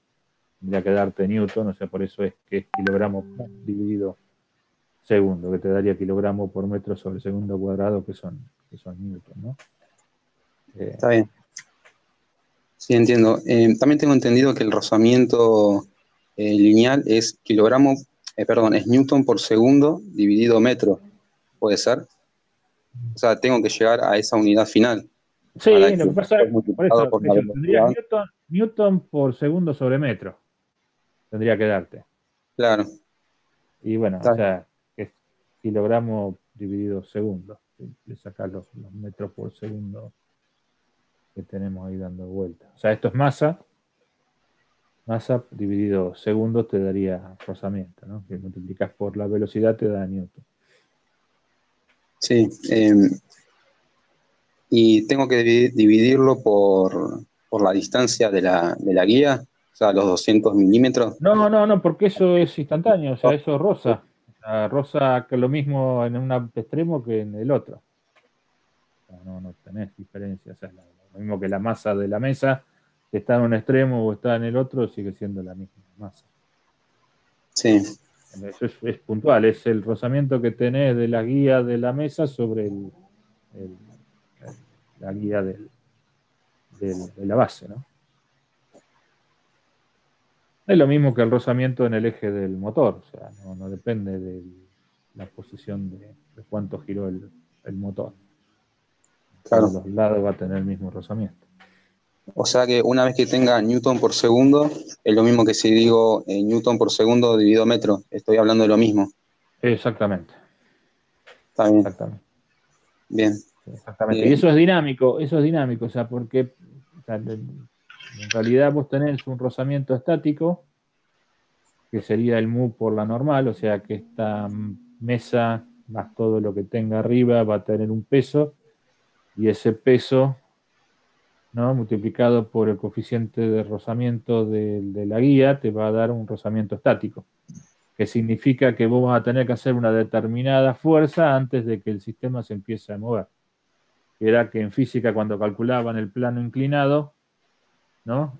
Tendría que darte Newton, o sea, por eso es que es kilogramos dividido segundo, que te daría kilogramos por metro sobre segundo cuadrado, que son Newton, ¿no? Está bien. Sí, entiendo. También tengo entendido que el rozamiento lineal es es Newton por segundo dividido metro. ¿Puede ser? O sea, tengo que llegar a esa unidad final. Sí, lo que pasa es por eso tendrías Newton por segundo sobre metro. Tendría que darte. Claro. Y bueno, o sea, es kilogramos dividido segundo. Le sacas los metros por segundo que tenemos ahí dando vuelta. O sea, esto es masa. Masa dividido segundo te daría rozamiento, ¿no? Que multiplicas por la velocidad te da Newton. Sí. Y tengo que dividirlo por la distancia de la guía, o sea, los 200 milímetros. No, porque eso es instantáneo, o sea, eso roza. O sea, roza que lo mismo en un extremo que en el otro. O sea, no tenés diferencia. O sea, lo mismo que la masa de la mesa, que está en un extremo o está en el otro, sigue siendo la misma masa. Sí. Eso es puntual, es el rozamiento que tenés de la guía de la mesa sobre la guía de la base, ¿no? Es lo mismo que el rozamiento en el eje del motor, o sea, no depende de la posición de cuánto giró el motor. Claro. Todos los lados va a tener el mismo rozamiento. O sea que una vez que tenga Newton por segundo, es lo mismo que si digo Newton por segundo dividido metro. Estoy hablando de lo mismo. Exactamente. Está bien. Exactamente. Bien. Exactamente. Y eso es dinámico, o sea, porque en realidad vos tenés un rozamiento estático, que sería el mu por la normal, o sea que esta mesa más todo lo que tenga arriba va a tener un peso, y ese peso, ¿no?, multiplicado por el coeficiente de rozamiento de la guía, te va a dar un rozamiento estático, que significa que vos vas a tener que hacer una determinada fuerza antes de que el sistema se empiece a mover. Era que en física, cuando calculaban el plano inclinado, ¿no?,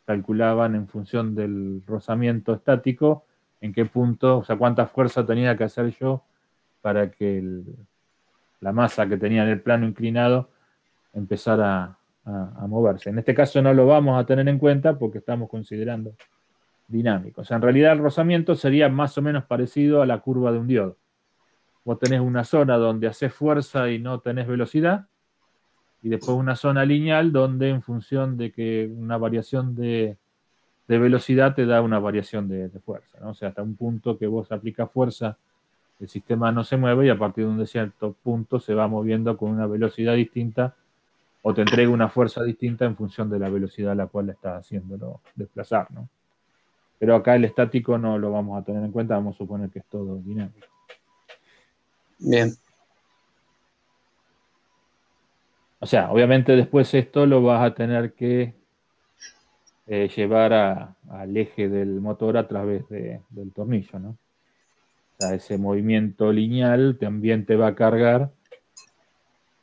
calculaban en función del rozamiento estático en qué punto, o sea, cuánta fuerza tenía que hacer yo para que la masa que tenía en el plano inclinado empezara a moverse. En este caso no lo vamos a tener en cuenta porque estamos considerando dinámico. O sea, en realidad el rozamiento sería más o menos parecido a la curva de un diodo. Vos tenés una zona donde haces fuerza y no tenés velocidad, y después una zona lineal donde en función de que una variación de velocidad te da una variación de fuerza, ¿no? O sea, hasta un punto que vos aplicas fuerza, el sistema no se mueve, y a partir de un cierto punto se va moviendo con una velocidad distinta o te entrega una fuerza distinta en función de la velocidad a la cual le estás haciéndolo desplazar, ¿no? Pero acá el estático no lo vamos a tener en cuenta, vamos a suponer que es todo dinámico. Bien. O sea, obviamente después esto lo vas a tener que llevar al eje del motor a través del tornillo, ¿no? O sea, ese movimiento lineal también te va a cargar.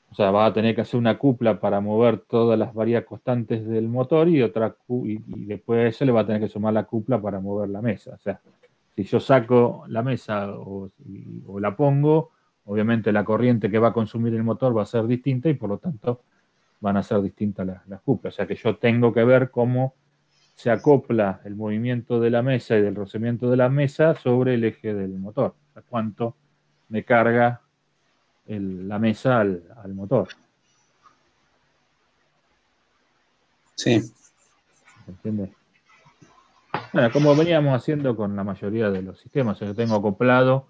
O sea, vas a tener que hacer una cupla para mover todas las variables constantes del motor y después a eso le va a tener que sumar la cupla para mover la mesa. O sea, si yo saco la mesa o la pongo, obviamente la corriente que va a consumir el motor va a ser distinta y por lo tanto van a ser distintas las cuplas. O sea que yo tengo que ver cómo se acopla el movimiento de la mesa y del rozamiento de la mesa sobre el eje del motor. O sea, cuánto me carga la mesa al motor. Sí. ¿Se entiende? Bueno, como veníamos haciendo con la mayoría de los sistemas, yo tengo acoplado,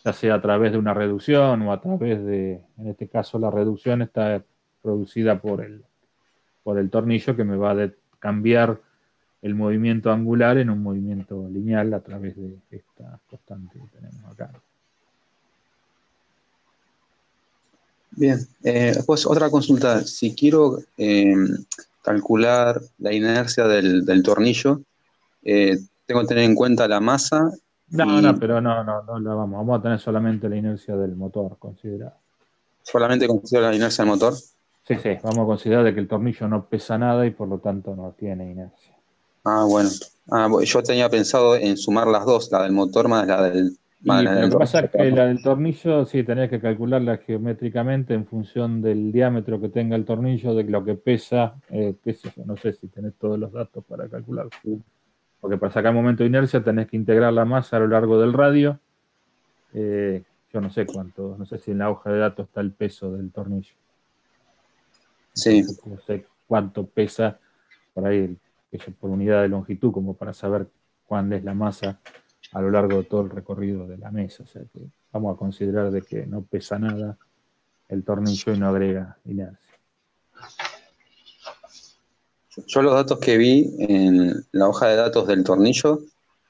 ya sea a través de una reducción o a través de, en este caso, la reducción está producida por el tornillo que me va a cambiar el movimiento angular en un movimiento lineal a través de esta constante que tenemos acá. Bien, pues otra consulta. Si quiero calcular la inercia del tornillo, tengo que tener en cuenta la masa Pero no la vamos a tener solamente la inercia del motor considerada. ¿Solamente considero la inercia del motor? Sí, vamos a considerar de que el tornillo no pesa nada y por lo tanto no tiene inercia. Ah, bueno. Yo tenía pensado en sumar las dos, la del motor más la del... Lo que pasa es que la del tornillo, sí, tenés que calcularla geométricamente en función del diámetro que tenga el tornillo, de lo que pesa, no sé si tenés todos los datos para calcularlo. Porque para sacar el momento de inercia tenés que integrar la masa a lo largo del radio. Yo no sé cuánto, no sé si en la hoja de datos está el peso del tornillo. Sí. No sé cuánto pesa por ahí el peso por unidad de longitud, como para saber cuál es la masa a lo largo de todo el recorrido de la mesa. O sea que vamos a considerar de que no pesa nada el tornillo y no agrega inercia. Yo los datos que vi en la hoja de datos del tornillo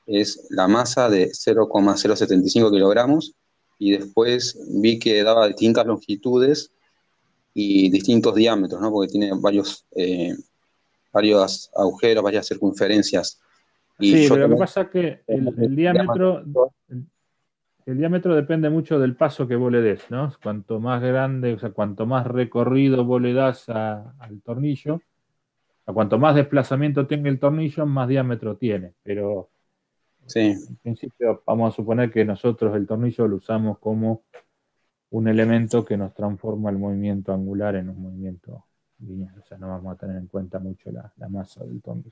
es la masa de 0,075 kilogramos y después vi que daba distintas longitudes y distintos diámetros, ¿no? Porque tiene varios agujeros, varias circunferencias. Y sí, pero lo que pasa es que el diámetro depende mucho del paso que vos le des, ¿no? Cuanto más grande, o sea, cuanto más recorrido vos le das al tornillo, o sea, cuanto más desplazamiento tenga el tornillo, más diámetro tiene. Pero sí. En principio vamos a suponer que nosotros el tornillo lo usamos como un elemento que nos transforma el movimiento angular en un movimiento lineal. O sea, no vamos a tener en cuenta mucho la masa del tornillo.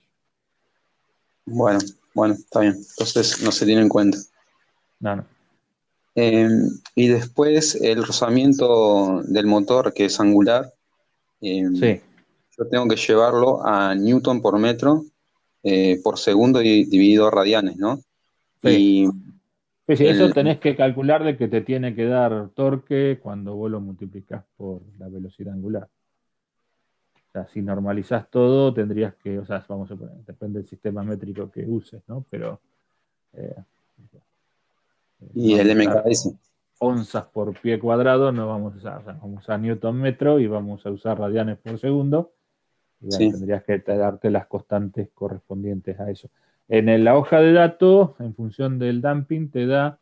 Bueno, está bien. Entonces no se tiene en cuenta. No. Y después el rozamiento del motor, que es angular, sí. Yo tengo que llevarlo a Newton por metro por segundo y dividido radianes, ¿no? Sí. Eso tenés que calcular de que te tiene que dar torque cuando vos lo multiplicás por la velocidad angular. O sea, si normalizás todo, tendrías que, o sea, vamos a poner, depende del sistema métrico que uses, ¿no? Pero y el MKS. Onzas por pie cuadrado no vamos a usar, o sea, vamos a usar Newton metro y vamos a usar radianes por segundo. Y bueno, tendrías que darte las constantes correspondientes a eso. En la hoja de datos, en función del damping, te da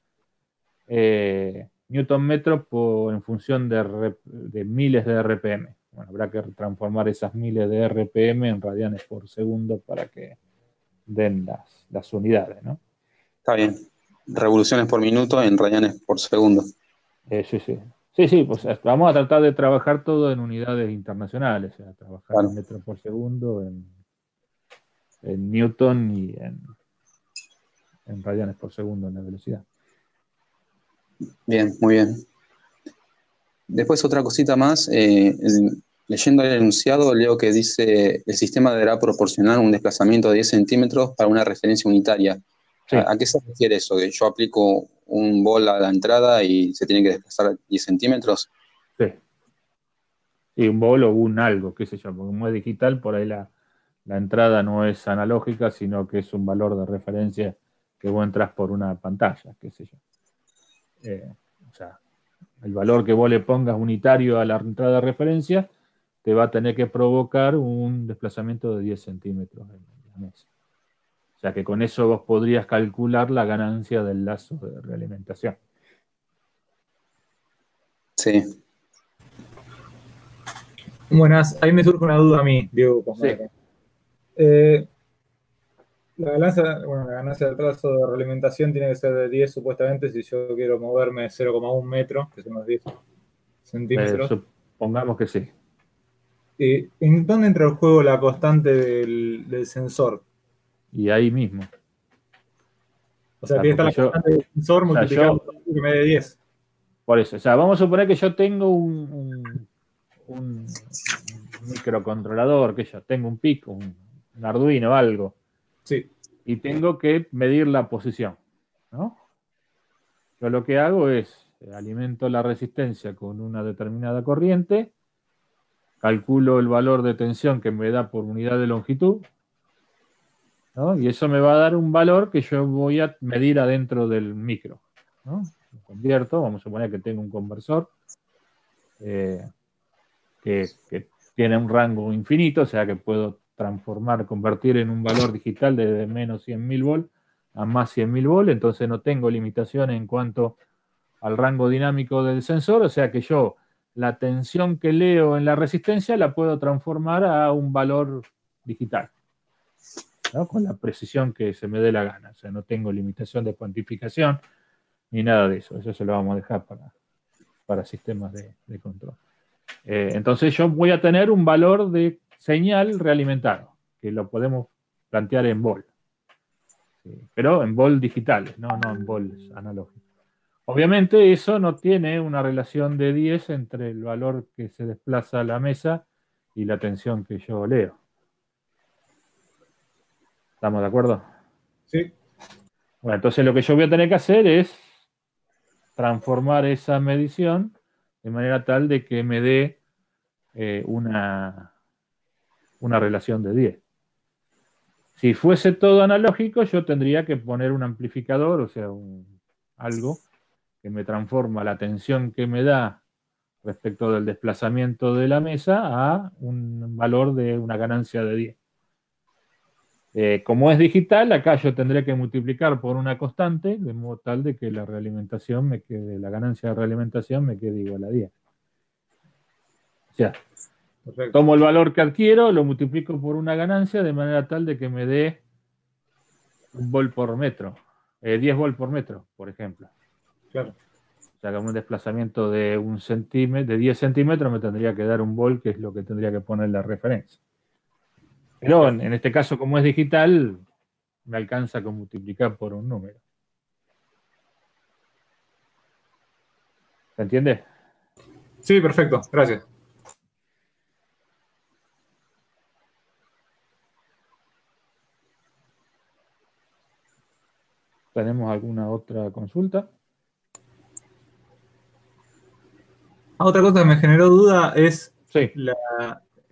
Newton metro en función de miles de RPM. Bueno, habrá que transformar esas miles de RPM en radianes por segundo para que den las unidades, ¿no? Está bien. Revoluciones por minuto en radianes por segundo. Sí, pues vamos a tratar de trabajar todo en unidades internacionales, o sea, trabajar en metros por segundo, en Newton y en radianes por segundo en la velocidad. Bien, muy bien. Después otra cosita más, leyendo el enunciado leo que dice el sistema deberá proporcionar un desplazamiento de 10 centímetros para una referencia unitaria. Sí. ¿A qué se refiere eso? ¿Que yo aplico un bol a la entrada y se tiene que desplazar 10 centímetros? Sí, un bol o un algo, qué sé yo, porque como es digital, por ahí la entrada no es analógica, sino que es un valor de referencia que vos entras por una pantalla, qué sé yo. O sea, el valor que vos le pongas unitario a la entrada de referencia te va a tener que provocar un desplazamiento de 10 centímetros en la mesa. O sea que con eso vos podrías calcular la ganancia del lazo de realimentación. Sí. Buenas, ahí me surge una duda a mí, Diego. Sí. La ganancia del trazo de realimentación tiene que ser de 10 supuestamente si yo quiero moverme 0,1 metro, que son los 10 centímetros. Supongamos que sí. ¿En dónde entra el juego la constante del sensor? Y ahí mismo. O sea, tiene que estar la constante del sensor multiplicado por que me dé 10. Por eso, o sea, vamos a suponer que yo tengo un microcontrolador, que yo tengo un PIC, un Arduino, algo. Sí. Y tengo que medir la posición, ¿no? Yo lo que hago es alimento la resistencia con una determinada corriente, calculo el valor de tensión que me da por unidad de longitud, ¿no? Y eso me va a dar un valor que yo voy a medir adentro del micro, ¿no? Lo convierto, vamos a suponer que tengo un conversor que tiene un rango infinito, o sea que puedo convertir en un valor digital de menos 100.000 volts a más 100.000 volts, entonces no tengo limitaciones en cuanto al rango dinámico del sensor, o sea que yo la tensión que leo en la resistencia la puedo transformar a un valor digital, ¿no? Con la precisión que se me dé la gana, o sea, no tengo limitación de cuantificación ni nada de eso, eso se lo vamos a dejar para sistemas de control. Entonces yo voy a tener un valor de señal realimentado, que lo podemos plantear en volt, pero en volt digitales, no en volts analógicos. Obviamente eso no tiene una relación de 10 entre el valor que se desplaza a la mesa y la tensión que yo leo. ¿Estamos de acuerdo? Sí. Bueno, entonces lo que yo voy a tener que hacer es transformar esa medición de manera tal de que me dé una relación de 10. Si fuese todo analógico, yo tendría que poner un amplificador, o sea, algo que me transforma la tensión que me da respecto del desplazamiento de la mesa a un valor de una ganancia de 10. Como es digital, acá yo tendré que multiplicar por una constante, de modo tal de que la realimentación la ganancia de realimentación me quede igual a 10. O sea, perfecto. Tomo el valor que adquiero, lo multiplico por una ganancia de manera tal de que me dé un volt por metro, 10 volt por metro, por ejemplo. Claro. O sea, con un desplazamiento de 10 centímetros me tendría que dar un volt, que es lo que tendría que poner la referencia. Pero en este caso, como es digital, me alcanza con multiplicar por un número. ¿Se entiende? Sí, perfecto. Gracias. ¿Tenemos alguna otra consulta? Otra cosa que me generó duda es sí.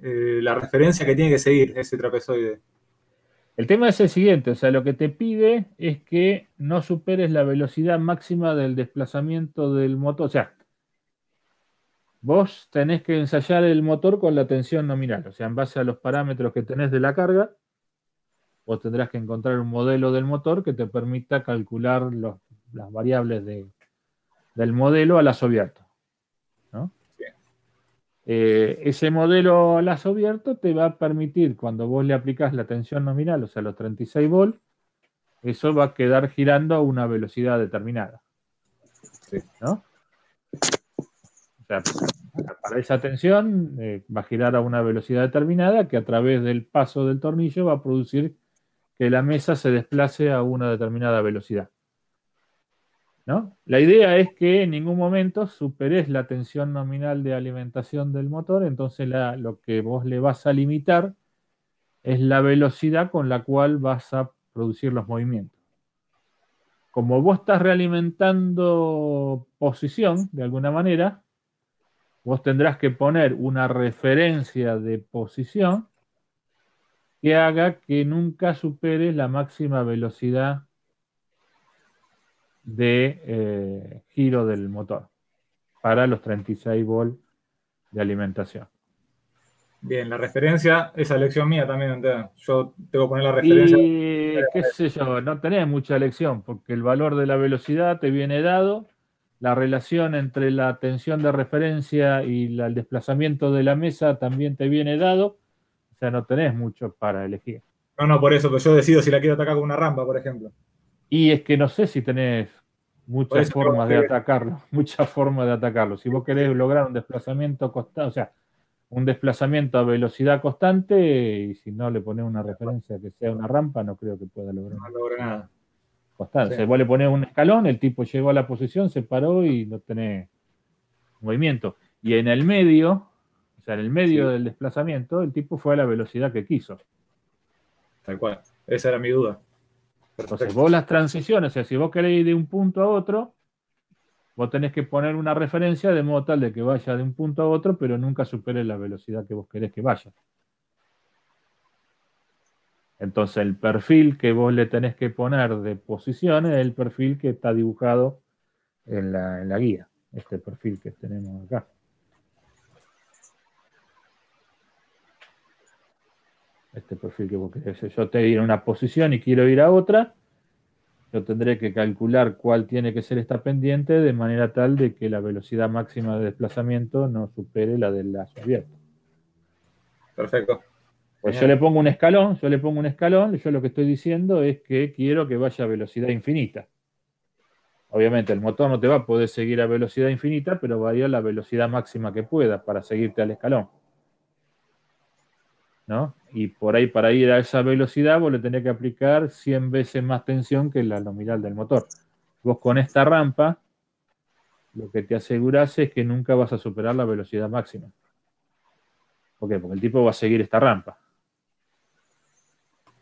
la referencia que tiene que seguir ese trapezoide. El tema es el siguiente, o sea, lo que te pide es que no superes la velocidad máxima del desplazamiento del motor. O sea, vos tenés que ensayar el motor con la tensión nominal, o sea, en base a los parámetros que tenés de la carga, vos tendrás que encontrar un modelo del motor que te permita calcular las variables del modelo a lazo abierto, ¿no? Ese modelo a lazo abierto te va a permitir, cuando vos le aplicás la tensión nominal, o sea, los 36 volts, eso va a quedar girando a una velocidad determinada, ¿no? O sea, para esa tensión va a girar a una velocidad determinada que a través del paso del tornillo va a producir que la mesa se desplace a una determinada velocidad, ¿no? La idea es que en ningún momento superes la tensión nominal de alimentación del motor, entonces lo que vos le vas a limitar es la velocidad con la cual vas a producir los movimientos. Como vos estás realimentando posición, de alguna manera, vos tendrás que poner una referencia de posición que haga que nunca superes la máxima velocidad de giro del motor para los 36 volts de alimentación. Bien, la referencia es elección mía también, ¿entendés? Yo tengo que poner la referencia. Y qué sé yo, no tenés mucha elección, porque el valor de la velocidad te viene dado, la relación entre la tensión de referencia y el desplazamiento de la mesa también te viene dado, o sea, no tenés mucho para elegir. No, por eso, pero yo decido si la quiero atacar con una rampa, por ejemplo. Y es que no sé si tenés muchas formas de atacarlo, muchas formas de atacarlo. Si vos querés lograr un desplazamiento constante, o sea, un desplazamiento a velocidad constante y si no le pones una referencia que sea una rampa, no creo que pueda lograr No logra nada. constante. Sí. Vos le pones un escalón, el tipo llegó a la posición, se paró y no tenés movimiento. Y en el medio, o sea, en el medio del desplazamiento, el tipo fue a la velocidad que quiso. Tal cual. Esa era mi duda. Entonces, Perfecto. vos las transiciones, o sea, si vos querés ir de un punto a otro, vos tenés que poner una referencia de modo tal de que vaya de un punto a otro, pero nunca supere la velocidad que vos querés que vaya. Entonces, el perfil que vos le tenés que poner de posición es el perfil que está dibujado en la guía. Este perfil que tenemos acá. Este perfil que vos querés. Yo te diré una posición y quiero ir a otra. Yo tendré que calcular cuál tiene que ser esta pendiente de manera tal de que la velocidad máxima de desplazamiento no supere la del lazo abierto. Perfecto. Pues Genial. yo le pongo un escalón, yo lo que estoy diciendo es que quiero que vaya a velocidad infinita. Obviamente el motor no te va a poder seguir a velocidad infinita, pero va a ir a la velocidad máxima que pueda para seguirte al escalón. ¿No? Y por ahí, para ir a esa velocidad, vos le tenés que aplicar 100 veces más tensión que la nominal del motor. Vos con esta rampa, lo que te asegurás es que nunca vas a superar la velocidad máxima. ¿Por qué? Porque el tipo va a seguir esta rampa.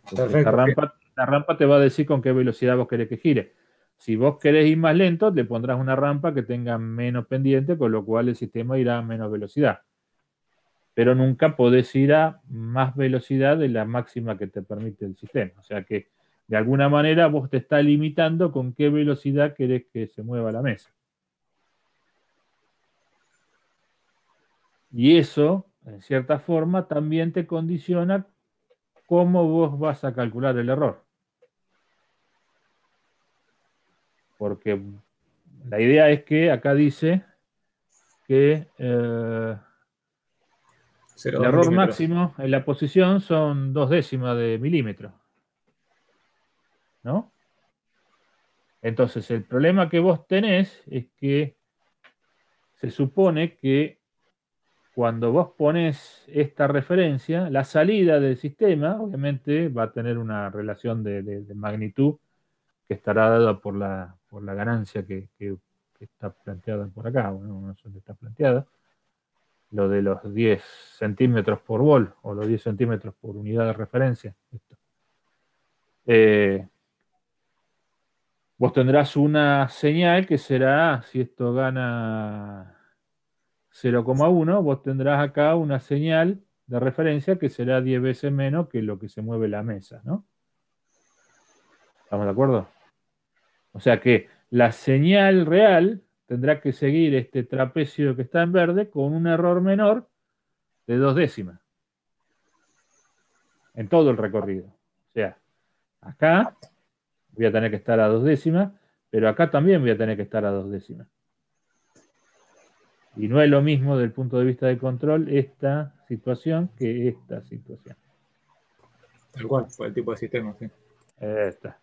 Entonces, Perfecto. esta rampa te va a decir con qué velocidad vos querés que gire. Si vos querés ir más lento, le pondrás una rampa que tenga menos pendiente, con lo cual el sistema irá a menos velocidad. Pero nunca podés ir a más velocidad de la máxima que te permite el sistema. O sea que, de alguna manera, vos te estás limitando con qué velocidad querés que se mueva la mesa. Y eso, en cierta forma, también te condiciona cómo vos vas a calcular el error. Porque la idea es que acá dice que el error máximo en la posición son 0,2 de milímetro. ¿No? Entonces, el problema que vos tenés es que se supone que cuando vos pones esta referencia, la salida del sistema, obviamente, va a tener una relación de magnitud que estará dada por la ganancia que está planteada por acá. Bueno, no sé dónde está planteada. Lo de los 10 centímetros por volt o los 10 centímetros por unidad de referencia. Vos tendrás una señal que será, si esto gana 0,1, vos tendrás acá una señal de referencia que será 10 veces menos que lo que se mueve la mesa, ¿no? ¿Estamos de acuerdo? O sea que la señal real tendrá que seguir este trapecio que está en verde con un error menor de 0,2 en todo el recorrido. O sea, acá voy a tener que estar a 0,2, pero acá también voy a tener que estar a 0,2. Y no es lo mismo desde el punto de vista de control esta situación que esta situación. Tal cual, por el tipo de sistema, sí. Esta.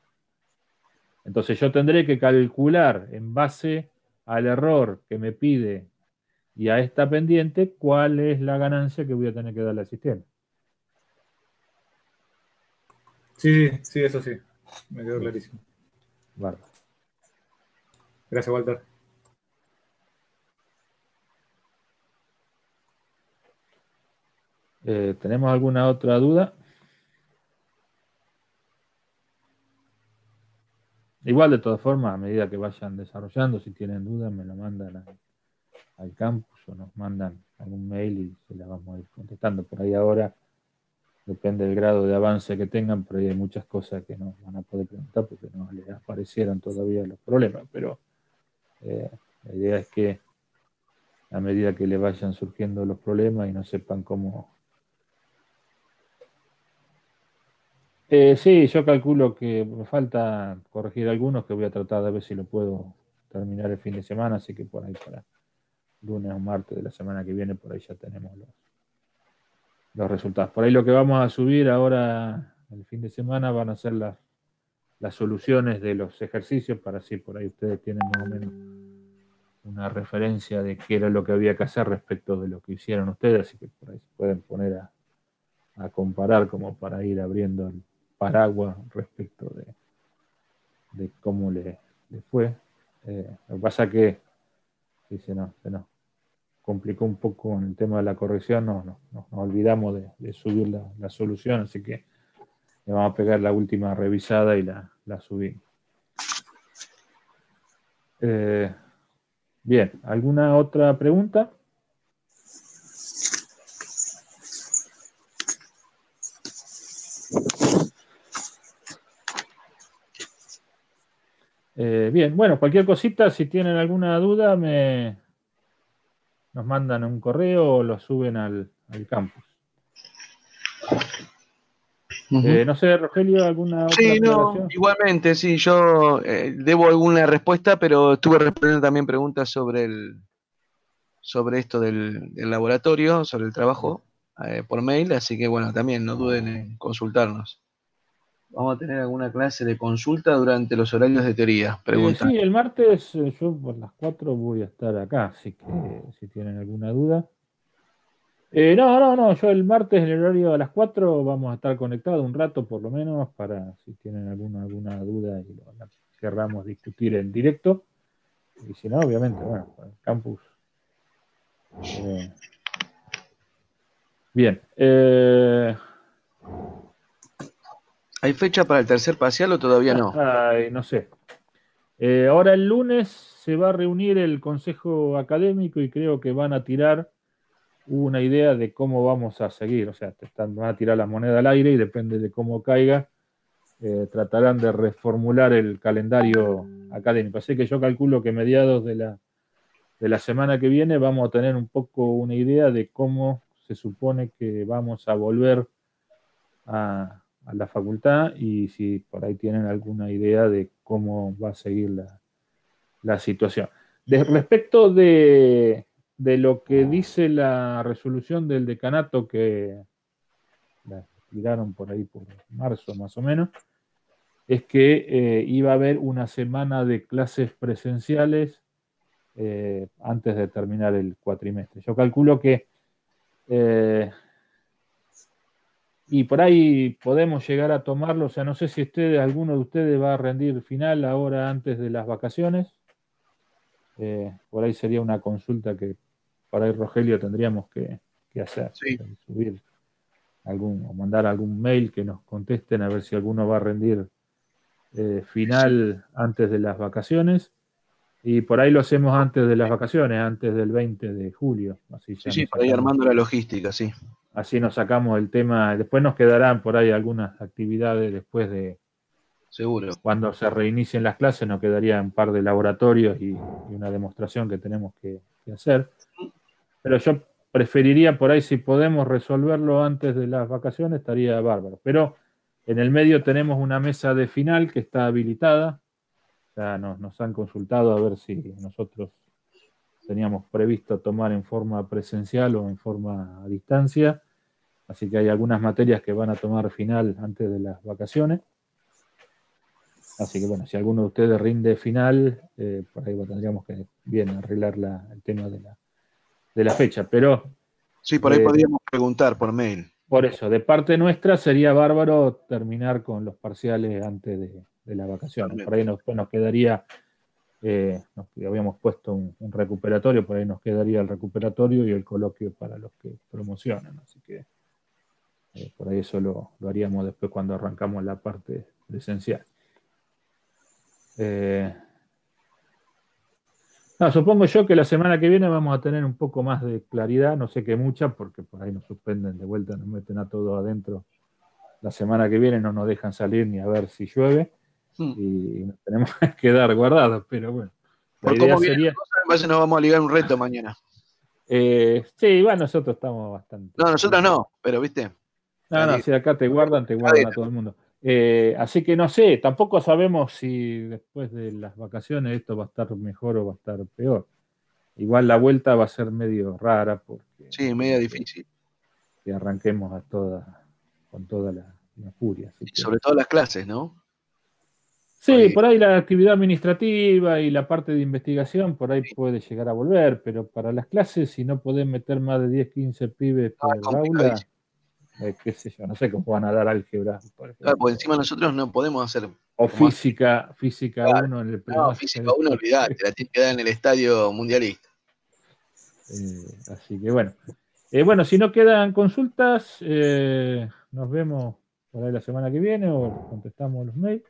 Entonces yo tendré que calcular en base al error que me pide y a esta pendiente cuál es la ganancia que voy a tener que darle al sistema. Sí, eso sí. Me quedó clarísimo. Bárbaro. Gracias, Walter. ¿Tenemos alguna otra duda? Igual, de todas formas, a medida que vayan desarrollando, si tienen dudas, me lo mandan al campus o nos mandan algún mail y se la vamos a ir contestando. Por ahí ahora, depende del grado de avance que tengan, pero hay muchas cosas que no van a poder preguntar porque no les aparecieron todavía los problemas. Pero la idea es que a medida que le vayan surgiendo los problemas y no sepan cómo... sí, yo calculo que me falta corregir algunos que voy a tratar de ver si lo puedo terminar el fin de semana, así que por ahí para lunes o martes de la semana que viene, por ahí ya tenemos los resultados. Por ahí lo que vamos a subir ahora el fin de semana van a ser las soluciones de los ejercicios, para así por ahí ustedes tienen más o menos una referencia de qué era lo que había que hacer respecto de lo que hicieron ustedes, así que por ahí se pueden poner a comparar como para ir abriendo el paraguas respecto de cómo le fue. Lo que pasa que sí, se nos complicó un poco en el tema de la corrección, nos olvidamos de subir la solución, así que le vamos a pegar la última revisada y la subimos. Bien, ¿alguna otra pregunta? Bien, bueno, cualquier cosita, si tienen alguna duda, nos mandan un correo o lo suben al campus. No sé, Rogelio, ¿alguna otra aclaración? No, igualmente, sí, yo debo alguna respuesta, pero estuve respondiendo también preguntas sobre esto del laboratorio, sobre el trabajo, por mail, así que bueno, también no duden en consultarnos. Vamos a tener alguna clase de consulta durante los horarios de teoría, pregunta. Sí, el martes yo por las 4 voy a estar acá, así que si tienen alguna duda. No, yo el martes en el horario a las 4 vamos a estar conectados un rato por lo menos para si tienen alguna duda y la querramos discutir en directo. Y si no, obviamente, bueno, para el campus. Bien. ¿Hay fecha para el tercer parcial o todavía no? No sé. Ahora el lunes se va a reunir el consejo académico y creo que van a tirar una idea de cómo vamos a seguir. O sea, van a tirar la moneda al aire y depende de cómo caiga, tratarán de reformular el calendario académico. Así que yo calculo que mediados de la semana que viene vamos a tener un poco una idea de cómo se supone que vamos a volver a la facultad y si por ahí tienen alguna idea de cómo va a seguir la situación. Respecto de lo que dice la resolución del decanato que la tiraron por ahí por marzo más o menos, es que iba a haber una semana de clases presenciales antes de terminar el cuatrimestre. Yo calculo que y por ahí podemos llegar a tomarlo, o sea, no sé si alguno de ustedes va a rendir final ahora antes de las vacaciones. Por ahí sería una consulta que por ahí Rogelio tendríamos que hacer. Sí. Subir o mandar algún mail que nos contesten a ver si alguno va a rendir final antes de las vacaciones. Y por ahí lo hacemos antes de las vacaciones, antes del 20 de julio. Así ya Sí, por ahí armando la logística, sí. Así nos sacamos el tema. Después nos quedarán por ahí algunas actividades después de... Seguro. Cuando se reinicien las clases nos quedaría un par de laboratorios y una demostración que tenemos que hacer. Pero yo preferiría por ahí, si podemos resolverlo antes de las vacaciones, estaría bárbaro. Pero en el medio tenemos una mesa de final que está habilitada. Ya nos han consultado a ver si nosotros teníamos previsto tomar en forma presencial o en forma a distancia. Así que hay algunas materias que van a tomar final antes de las vacaciones. Así que bueno, si alguno de ustedes rinde final, por ahí tendríamos que bien arreglar el tema de la fecha. Pero sí, por ahí podríamos preguntar por mail. Por eso, de parte nuestra sería bárbaro terminar con los parciales antes de las vacaciones. Por ahí nos quedaría, habíamos puesto un recuperatorio, por ahí nos quedaría el recuperatorio y el coloquio para los que promocionan. Así que por ahí eso lo haríamos después cuando arrancamos la parte presencial. Supongo yo que la semana que viene vamos a tener un poco más de claridad, no sé qué mucha, porque por ahí nos suspenden de vuelta, nos meten a todo adentro. La semana que viene no nos dejan salir ni a ver si llueve y nos tenemos que quedar guardados, pero bueno. Por cómo viene la cosa, me parece que nos vamos a ligar un reto mañana. Sí, bueno, nosotros estamos bastante... No, nosotros no, pero viste. No, si acá te guardan a todo el mundo. Así que no sé, tampoco sabemos si después de las vacaciones esto va a estar mejor o va a estar peor. Igual la vuelta va a ser medio rara porque... Sí, medio difícil. Que arranquemos con toda la furia. Y sobre todo las clases, ¿no? Sí, por ahí la actividad administrativa y la parte de investigación, por ahí puede llegar a volver, pero para las clases, si no podés meter más de 10, 15 pibes por aula, complicadísimo. qué sé yo, no sé cómo van a dar álgebra, por ejemplo. Claro, porque encima nosotros no podemos hacer. O como física Claro. 1 en el No, primario. física 1, olvidate, la tiene que dar en el estadio mundialista. Así que bueno. Bueno, si no quedan consultas, nos vemos por ahí la semana que viene o contestamos los mails.